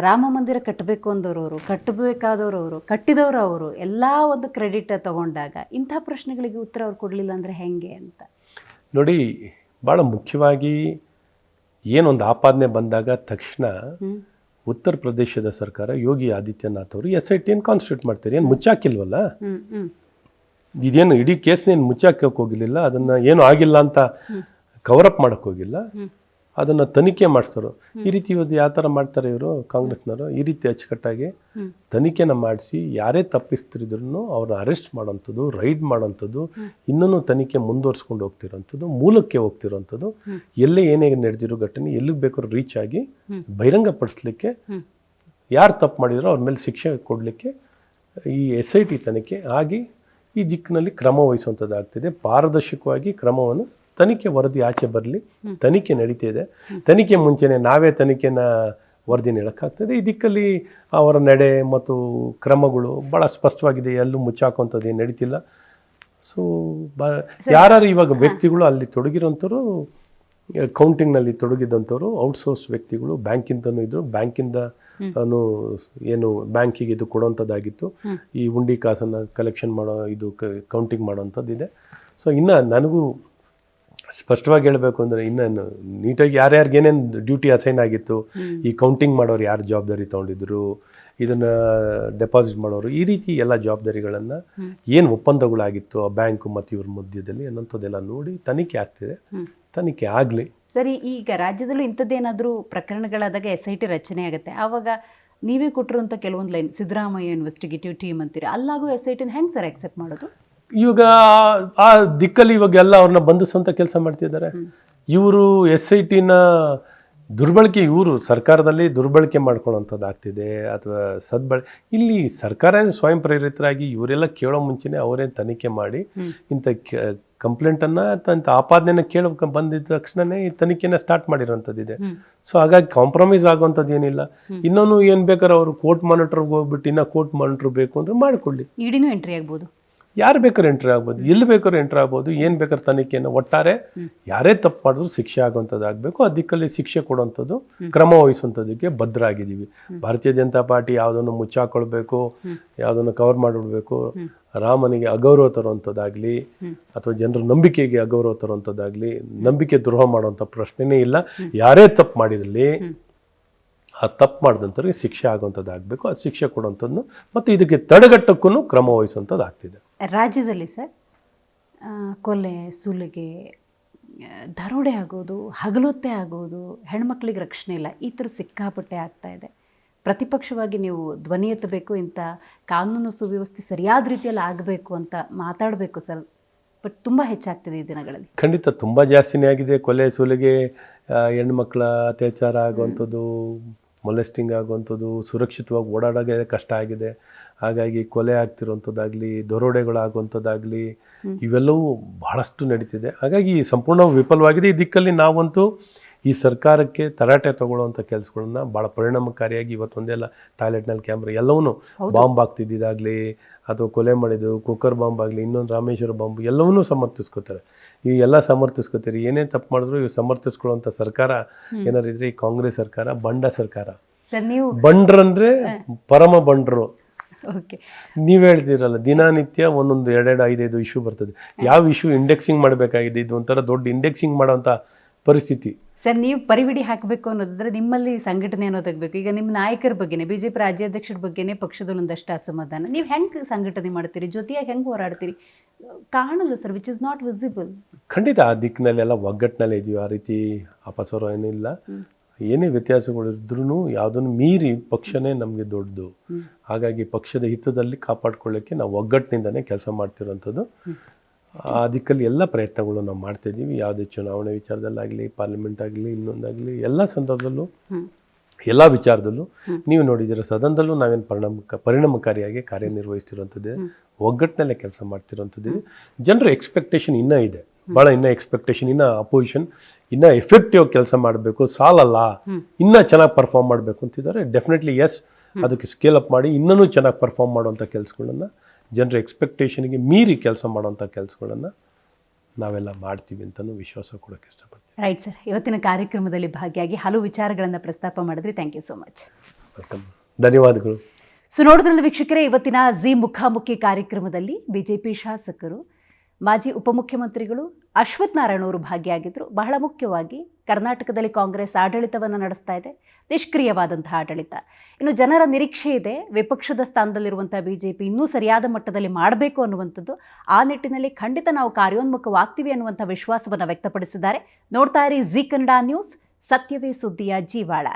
ರಾಮ ಮಂದಿರ ಕಟ್ಟಬೇಕು ಅಂದವರು, ಕಟ್ಟಬೇಕಾದವರು, ಕಟ್ಟಿದವರು ಅವರು, ಎಲ್ಲ ಒಂದು ಕ್ರೆಡಿಟ್ ತಗೊಂಡಾಗ ಇಂಥ ಪ್ರಶ್ನೆಗಳಿಗೆ ಉತ್ತರ ಅವ್ರು ಕೊಡಲಿಲ್ಲ ಅಂದರೆ ಹೆಂಗೆ ಅಂತ ನೋಡಿ. ಭಾಳ ಮುಖ್ಯವಾಗಿ ಏನೊಂದು ಆಪಾದನೆ ಬಂದಾಗ ತಕ್ಷಣ ಉತ್ತರ ಪ್ರದೇಶದ ಸರ್ಕಾರ ಯೋಗಿ ಆದಿತ್ಯನಾಥ್ ಅವರು SIT ಕಾನ್ಸ್ಟಿಟ್ಯೂಟ್ ಮಾಡ್ತಾರೆ. ಏನು ಮುಚ್ಚಾಕಿಲ್ವಲ್ಲ, ಇದೇನು ಇಡೀ ಕೇಸ್ನೇನು ಮುಚ್ಚಾಕಕ್ಕೆ ಹೋಗಿರಲಿಲ್ಲ, ಅದನ್ನು ಏನು ಆಗಿಲ್ಲ ಅಂತ ಕವರಪ್ ಮಾಡೋಕ್ಕೆ ಹೋಗಿಲ್ಲ, ಅದನ್ನು ತನಿಖೆ ಮಾಡಿಸ್ತಾರೆ. ಈ ರೀತಿ ಇವತ್ತು ಯಾವ ಥರ ಮಾಡ್ತಾರೆ ಇವರು ಕಾಂಗ್ರೆಸ್ನವರು, ಈ ರೀತಿ ಅಚ್ಚುಕಟ್ಟಾಗಿ ತನಿಖೆನ ಮಾಡಿಸಿ ಯಾರೇ ತಪ್ಪಿಸ್ತಿರಿದ್ರು ಅವ್ರನ್ನ ಅರೆಸ್ಟ್ ಮಾಡೋವಂಥದ್ದು, ರೈಡ್ ಮಾಡೋವಂಥದ್ದು, ಇನ್ನೂ ತನಿಖೆ ಮುಂದುವರ್ಸ್ಕೊಂಡು ಹೋಗ್ತಿರೋವಂಥದ್ದು, ಮೂಲಕ್ಕೆ ಹೋಗ್ತಿರೋವಂಥದ್ದು, ಎಲ್ಲೇ ಏನೇ ನಡೆದಿರೋ ಘಟನೆ ಎಲ್ಲಿಗೆ ಬೇಕಾದ್ರೂ ರೀಚ್ ಆಗಿ ಬಹಿರಂಗಪಡಿಸ್ಲಿಕ್ಕೆ, ಯಾರು ತಪ್ಪು ಮಾಡಿದ್ರು ಅವ್ರ ಮೇಲೆ ಶಿಕ್ಷೆ ಕೊಡಲಿಕ್ಕೆ ಈ SIT ತನಿಖೆ ಆಗಿ ಈ ದಿಕ್ಕಿನಲ್ಲಿ ಕ್ರಮ ವಹಿಸುವಂಥದ್ದಾಗ್ತಿದೆ. ಪಾರದರ್ಶಕವಾಗಿ ಕ್ರಮವನ್ನು ತನಿಖೆ ವರದಿ ಆಚೆ ಬರಲಿ, ತನಿಖೆ ನಡೀತಿದೆ. ತನಿಖೆ ಮುಂಚೆನೇ ನಾವೇ ತನಿಖೆನ ವರದಿ ನೀಡೋಕ್ಕಾಗ್ತದೆ. ಈ ದಿಕ್ಕಲ್ಲಿ ಅವರ ನಡೆ ಮತ್ತು ಕ್ರಮಗಳು ಭಾಳ ಸ್ಪಷ್ಟವಾಗಿದೆ. ಎಲ್ಲೂ ಮುಚ್ಚಾಕುವಂಥದ್ದು ಏನು ನಡೀತಿಲ್ಲ. ಸೊ ಯಾರು ಇವಾಗ ವ್ಯಕ್ತಿಗಳು ಅಲ್ಲಿ ತೊಡಗಿರೋಂಥವ್ರು, ಕೌಂಟಿಂಗ್ನಲ್ಲಿ ತೊಡಗಿದಂಥವ್ರು ಔಟ್ಸೋರ್ಸ್ ವ್ಯಕ್ತಿಗಳು, ಬ್ಯಾಂಕಿಂದನೂ ಇದ್ದರು, ಬ್ಯಾಂಕಿಂದ ಏನು ಬ್ಯಾಂಕಿಗೆ ಇದು ಕೊಡೋವಂಥದ್ದಾಗಿತ್ತು, ಈ ಉಂಡಿ ಕಾಸನ್ನು ಕಲೆಕ್ಷನ್ ಮಾಡೋ ಇದು ಕೌಂಟಿಂಗ್ ಮಾಡೋವಂಥದ್ದಿದೆ. ಸೊ ಇನ್ನು ನನಗೂ ಸ್ಪಷ್ಟವಾಗಿ ಹೇಳಬೇಕು ಅಂದರೆ ಇನ್ನೇನು ನೀಟಾಗಿ ಯಾರ್ಯಾರಿಗೆ ಏನೇನು ಡ್ಯೂಟಿ ಅಸೈನ್ ಆಗಿತ್ತು, ಈ ಕೌಂಟಿಂಗ್ ಮಾಡೋರು ಯಾರು ಜವಾಬ್ದಾರಿ ತೊಗೊಂಡಿದ್ರು, ಇದನ್ನು ಡೆಪಾಸಿಟ್ ಮಾಡೋರು, ಈ ರೀತಿ ಎಲ್ಲ ಜವಾಬ್ದಾರಿಗಳನ್ನು ಏನು ಒಪ್ಪಂದಗಳಾಗಿತ್ತು ಆ ಬ್ಯಾಂಕು ಮತ್ತು ಇವ್ರ ಮಧ್ಯದಲ್ಲಿ ಅನ್ನೋಂಥದ್ದೆಲ್ಲ ನೋಡಿ ತನಿಖೆ ಆಗ್ತಿದೆ. ತನಿಖೆ ಆಗಲಿ. ಸರಿ, ಈಗ ರಾಜ್ಯದಲ್ಲೂ ಇಂಥದ್ದೇನಾದರೂ ಪ್ರಕರಣಗಳಾದಾಗ SIT ರಚನೆ ಆಗುತ್ತೆ. ಆವಾಗ ನೀವೇ ಕೊಟ್ಟಿರುವಂಥ ಕೆಲವೊಂದು ಲೈನ್, ಸಿದ್ದರಾಮಯ್ಯ ಇನ್ವೆಸ್ಟಿಗೇಟಿವ್ ಟೀಮ್ ಅಂತೀರಿ, ಅಲ್ಲಾಗೂ SITನ ಹೆಂಗೆ ಸರ್ ಅಕ್ಸೆಪ್ಟ್ ಮಾಡೋದು? ಇವಾಗ ಆ ದಿಕ್ಕಲ್ಲಿ ಇವಾಗೆಲ್ಲ ಅವ್ರನ್ನ ಬಂಧಿಸುವಂಥ ಕೆಲಸ ಮಾಡ್ತಿದ್ದಾರೆ. ಇವರು SITನ ದುರ್ಬಳಕೆ, ಇವರು ಸರ್ಕಾರದಲ್ಲಿ ದುರ್ಬಳಕೆ ಮಾಡ್ಕೊಳ್ಳೋಂಥದ್ದು ಆಗ್ತಿದೆ ಅಥವಾ ಇಲ್ಲಿ ಸರ್ಕಾರ ಸ್ವಯಂ ಪ್ರೇರಿತರಾಗಿ ಇವರೆಲ್ಲ ಕೇಳೋ ಮುಂಚೆನೇ ಅವರೇ ತನಿಖೆ ಮಾಡಿ ಇಂಥ ಕಂಪ್ಲೇಂಟನ್ನು ಇಂಥ ಆಪಾದನೆನ ಕೇಳೋ ಬಂದಿದ್ದ ತಕ್ಷಣನೇ ಈ ತನಿಖೆನ ಸ್ಟಾರ್ಟ್ ಮಾಡಿರೋಂಥದ್ದಿದೆ. ಸೊ ಹಾಗಾಗಿ ಕಾಂಪ್ರಮೈಸ್ ಆಗುವಂಥದ್ದು ಏನಿಲ್ಲ. ಇನ್ನೊಂದು ಏನು ಬೇಕಾದ್ರೆ ಅವರು ಕೋರ್ಟ್ ಮಾನಿಟರ್ಗೆ ಹೋಗ್ಬಿಟ್ಟು ಇನ್ನೂ ಕೋರ್ಟ್ ಮಾನಿಟರ್ ಬೇಕು ಅಂದರೆ ಮಾಡಿಕೊಳ್ಳಿ. ಇಡಿನೂ ಎಂಟ್ರಿ ಆಗ್ಬೋದು. ಯಾರು ಬೇಕಾದ್ರೂ ಎಂಟ್ರಿ ಆಗ್ಬೋದು, ಎಲ್ಲಿ ಬೇಕಾದ್ರೂ ಎಂಟ್ರಿ ಆಗ್ಬೋದು, ಏನು ಬೇಕಾದ್ರೂ ತನಿಖೆಯನ್ನು ಒಟ್ಟಾರೆ ಯಾರೇ ತಪ್ಪು ಮಾಡಿದ್ರು ಶಿಕ್ಷೆ ಆಗುವಂಥದ್ದಾಗಬೇಕು. ಆ ದಿಕ್ಕಲ್ಲಿ ಶಿಕ್ಷೆ ಕೊಡುವಂಥದ್ದು, ಕ್ರಮ ವಹಿಸುವಂಥದ್ದಕ್ಕೆ ಬದ್ಧರಾಗಿದ್ದೀವಿ. ಭಾರತೀಯ ಜನತಾ ಪಾರ್ಟಿ ಯಾವುದನ್ನು ಮುಚ್ಚಾಕೊಳ್ಬೇಕು, ಯಾವುದನ್ನು ಕವರ್ ಮಾಡಿಬಿಡ್ಬೇಕು, ರಾಮನಿಗೆ ಅಗೌರವ ತರುವಂಥದ್ದಾಗಲಿ ಅಥವಾ ಜನರ ನಂಬಿಕೆಗೆ ಅಗೌರವ ತರುವಂಥದ್ದಾಗಲಿ, ನಂಬಿಕೆ ದ್ರೋಹ ಮಾಡುವಂಥ ಪ್ರಶ್ನೆನೇ ಇಲ್ಲ. ಯಾರೇ ತಪ್ಪು ಮಾಡಿದಲ್ಲಿ ಆ ತಪ್ಪು ಮಾಡಿದಂಥವ್ರಿಗೆ ಶಿಕ್ಷೆ ಆಗುವಂಥದ್ದಾಗಬೇಕು. ಆ ಶಿಕ್ಷೆ ಕೊಡುವಂಥದ್ದು ಮತ್ತು ಇದಕ್ಕೆ ತಡೆಗಟ್ಟಕ್ಕೂ ಕ್ರಮ ವಹಿಸುವಂಥದ್ದು ಆಗ್ತಿದೆ. ರಾಜ್ಯದಲ್ಲಿ ಸರ್ ಕೊಲೆ, ಸುಲಿಗೆ, ದರೋಡೆ ಆಗೋದು, ಹಗಲೊತ್ತೆ ಆಗೋದು, ಹೆಣ್ಮಕ್ಳಿಗೆ ರಕ್ಷಣೆ ಇಲ್ಲ, ಈ ಥರ ಸಿಕ್ಕಾಪಟ್ಟೆ ಆಗ್ತಾ ಇದೆ. ಪ್ರತಿಪಕ್ಷವಾಗಿ ನೀವು ಧ್ವನಿ ಎತ್ತಬೇಕು, ಇಂಥ ಕಾನೂನು ಸುವ್ಯವಸ್ಥೆ ಸರಿಯಾದ ರೀತಿಯಲ್ಲಿ ಆಗಬೇಕು ಅಂತ ಮಾತಾಡಬೇಕು ಸರ್. ಬಟ್ ತುಂಬ ಹೆಚ್ಚಾಗ್ತಿದೆ ಈ ದಿನಗಳಲ್ಲಿ. ಖಂಡಿತ ತುಂಬ ಜಾಸ್ತಿನೇ ಆಗಿದೆ. ಕೊಲೆ, ಸುಲಿಗೆ, ಹೆಣ್ಮಕ್ಳ ಅತ್ಯಾಚಾರ ಆಗುವಂಥದ್ದು, ಮೊಲೆಸ್ಟಿಂಗ್ ಆಗುವಂಥದ್ದು, ಸುರಕ್ಷಿತವಾಗಿ ಓಡಾಡೋದೇ ಕಷ್ಟ ಆಗಿದೆ. ಹಾಗಾಗಿ ಕೊಲೆ ಆಗ್ತಿರುವಂಥದ್ದಾಗಲಿ, ದರೋಡೆಗಳಾಗುವಂಥದ್ದಾಗಲಿ ಇವೆಲ್ಲವೂ ಬಹಳಷ್ಟು ನಡೀತಿದೆ. ಹಾಗಾಗಿ ಸಂಪೂರ್ಣ ವಿಫಲವಾಗಿದೆ. ಈ ದಿಕ್ಕಲ್ಲಿ ನಾವಂತೂ ಈ ಸರ್ಕಾರಕ್ಕೆ ತರಾಟೆ ತಗೊಳ್ಳುವಂಥ ಕೆಲಸಗಳನ್ನ ಭಾಳ ಪರಿಣಾಮಕಾರಿಯಾಗಿ ಇವತ್ತೊಂದೇ ಅಲ್ಲ, ಟಾಯ್ಲೆಟ್ನಲ್ಲಿ ಕ್ಯಾಮ್ರಾ ಎಲ್ಲವನ್ನೂ ಬಾಂಬ್ ಆಗ್ತಿದ್ದಾಗಲಿ ಅಥವಾ ಕೊಲೆ ಮಾಡಿದ್ದು ಕುಕ್ಕರ್ ಬಾಂಬ್ ಆಗಲಿ, ಇನ್ನೊಂದು ರಾಮೇಶ್ವರ ಬಾಂಬ್ ಎಲ್ಲವನ್ನೂ ಸಮರ್ಥಿಸ್ಕೋತಾರೆ. ಈ ಎಲ್ಲ ಸಮರ್ಥಿಸ್ಕೋತಾರೆ. ಏನೇ ತಪ್ಪು ಮಾಡಿದ್ರು ಇವು ಸಮರ್ಥಿಸ್ಕೊಳ್ಳುವಂಥ ಸರ್ಕಾರ ಏನಾರು ಇದ್ರೆ ಈ ಕಾಂಗ್ರೆಸ್ ಸರ್ಕಾರ ಬಂಡ ಸರ್ಕಾರ. ಸರ್ ನೀವು ಬಂಡ್ರಂದ್ರೆ ಪರಮ ಬಂಡ್ರು. ಓಕೆ, ನೀವು ಹೇಳ್ತೀರಲ್ಲ ದಿನನಿತ್ಯ ಒಂದೊಂದು 2-5 ಇಶ್ಯೂ ಬರ್ತದೆ. ಯಾವ ಇಶ್ಯೂ ಇಂಡೆಕ್ಸಿಂಗ್ ಮಾಡಬೇಕಾಗಿದೆ, ಇದು ಒಂಥರ ದೊಡ್ಡ ಇಂಡೆಕ್ಸಿಂಗ್ ಮಾಡೋವಂಥ ಪರಿಸ್ಥಿತಿ. ಸರ್ ನೀವು ಪರಿವಿಡಿ ಹಾಕಬೇಕು ಅನ್ನೋದಾದ್ರೆ ನಿಮ್ಮಲ್ಲಿ ಸಂಘಟನೆ ಅನ್ನೋದಾಗಬೇಕು. ಈಗ ನಿಮ್ಮ ನಾಯಕರ ಬಗ್ಗೆನೇ, ಬಿಜೆಪಿ ರಾಜ್ಯಾಧ್ಯಕ್ಷರ ಬಗ್ಗೆನೇ ಪಕ್ಷದಲ್ಲಿ ಒಂದಷ್ಟು ಅಸಮಾಧಾನ. ನೀವು ಹೆಂಗೆ ಸಂಘಟನೆ ಮಾಡ್ತೀರಿ, ಜೊತೆಯಾಗಿ ಹೆಂಗೆ ಹೋರಾಡ್ತೀರಿ? ಕಾಣಲ್ಲ sir, which is not visible. ಖಂಡಿತ ಆ ದಿಕ್ಕಿನಲ್ಲೆಲ್ಲ ಒಗ್ಗಟ್ಟಿನಲ್ಲೇ ಇದೀವಿ. ಆ ರೀತಿ ಅಪಸ್ವರ ಏನಿಲ್ಲ. ಏನೇ ವ್ಯತ್ಯಾಸಗಳಿದ್ರೂ ಯಾವುದನ್ನು ಮೀರಿ ಪಕ್ಷನೇ ನಮಗೆ ದೊಡ್ಡದು. ಹಾಗಾಗಿ ಪಕ್ಷದ ಹಿತದಲ್ಲಿ ಕಾಪಾಡ್ಕೊಳ್ಳೋಕ್ಕೆ ನಾವು ಒಗ್ಗಟ್ಟಿನಿಂದನೇ ಕೆಲಸ ಮಾಡ್ತಿರೋಂಥದ್ದು. ಆ ದಿಕ್ಕಲ್ಲಿ ಎಲ್ಲ ಪ್ರಯತ್ನಗಳು ನಾವು ಮಾಡ್ತಾಯಿದ್ದೀವಿ. ಯಾವುದೇ ಚುನಾವಣೆ ವಿಚಾರದಲ್ಲಾಗಲಿ, ಪಾರ್ಲಿಮೆಂಟ್ ಆಗಲಿ, ಇನ್ನೊಂದಾಗಲಿ, ಎಲ್ಲ ಸಂದರ್ಭದಲ್ಲೂ ಎಲ್ಲ ವಿಚಾರದಲ್ಲೂ ನೀವು ನೋಡಿದ್ದೀರ, ಸದನದಲ್ಲೂ ನಾವೇನು ಪರಿಣಾಮಕಾರಿಯಾಗಿ ಕಾರ್ಯನಿರ್ವಹಿಸ್ತಿರೋಂಥದ್ದೇ, ಒಗ್ಗಟ್ಟಿನಲ್ಲೇ ಕೆಲಸ ಮಾಡ್ತಿರೋಂಥದ್ದಿದೆ. ಜನರ ಎಕ್ಸ್ಪೆಕ್ಟೇಷನ್ ಇನ್ನೂ ಇದೆ, ಭಾಳ ಇನ್ನೂ ಎಕ್ಸ್ಪೆಕ್ಟೇಷನ್, ಇನ್ನೂ ಅಪೋಸಿಷನ್ ಇನ್ನೂ ಎಫೆಕ್ಟಿವ್ ಕೆಲಸ ಮಾಡಬೇಕು, ಸಾಲಲ್ಲ, ಇನ್ನೂ ಚೆನ್ನಾಗಿ ಪರ್ಫಾರ್ಮ್ ಮಾಡಬೇಕು ಅಂತಿದ್ದಾರೆ. ಡೆಫಿನೆಟ್ಲಿ ಎಸ್, ಅದಕ್ಕೆ ಸ್ಕೇಲ್ ಅಪ್ ಮಾಡಿ ಇನ್ನೂ ಚೆನ್ನಾಗಿ ಪರ್ಫಾರ್ಮ್ ಮಾಡುವಂಥ ಕೆಲಸಗಳನ್ನು, ಜನರ ಎಕ್ಸ್ಪೆಕ್ಟೇಷನ್ಗೆ ಮೀರಿ ಕೆಲಸ ಮಾಡುವಂಥ ಕೆಲಸಗಳನ್ನು ನಾವೆಲ್ಲ ಮಾಡ್ತೀವಿ ಅಂತಲೂ ವಿಶ್ವಾಸ ಕೊಡೋಕ್ಕೆ ಇಷ್ಟಪಡ್ತೀನಿ. ರೈಟ್ ಸರ್, ಇವತ್ತಿನ ಕಾರ್ಯಕ್ರಮದಲ್ಲಿ ಭಾಗಿಯಾಗಿ ಹಲವು ವಿಚಾರಗಳನ್ನು ಪ್ರಸ್ತಾಪ ಮಾಡಿದ್ರಿ. Thank you so much. Welcome, ಧನ್ಯವಾದಗಳು. ಸೊ ನೋಡಿದ್ರಲ್ಲ ವೀಕ್ಷಕರೇ, ಇವತ್ತಿನ ಜಿ ಮುಖಾಮುಖಿ ಕಾರ್ಯಕ್ರಮದಲ್ಲಿ ಬಿಜೆಪಿ ಶಾಸಕರು, ಮಾಜಿ ಉಪಮುಖ್ಯಮಂತ್ರಿಗಳು ಅಶ್ವಥ್ ನಾರಾಯಣ ಅವರು ಭಾಗಿಯಾಗಿದ್ದರು. ಬಹಳ ಮುಖ್ಯವಾಗಿ ಕರ್ನಾಟಕದಲ್ಲಿ ಕಾಂಗ್ರೆಸ್ ಆಡಳಿತವನ್ನು ನಡೆಸ್ತಾ ಇದೆ, ನಿಷ್ಕ್ರಿಯವಾದಂತಹ ಆಡಳಿತ. ಇನ್ನು ಜನರ ನಿರೀಕ್ಷೆ ಇದೆ, ವಿಪಕ್ಷದ ಸ್ಥಾನದಲ್ಲಿರುವಂಥ ಬಿಜೆಪಿ ಇನ್ನೂ ಸರಿಯಾದ ಮಟ್ಟದಲ್ಲಿ ಮಾಡಬೇಕು ಅನ್ನುವಂಥದ್ದು. ಆ ನಿಟ್ಟಿನಲ್ಲಿ ಖಂಡಿತ ನಾವು ಕಾರ್ಯೋನ್ಮುಖವಾಗ್ತೀವಿ ಅನ್ನುವಂಥ ವಿಶ್ವಾಸವನ್ನು ವ್ಯಕ್ತಪಡಿಸಿದ್ದಾರೆ. ನೋಡ್ತಾ ಇರಿ ಜಿ ಕನ್ನಡ ನ್ಯೂಸ್, ಸತ್ಯವೇ ಸುದ್ದಿಯ ಜೀವಾಳ.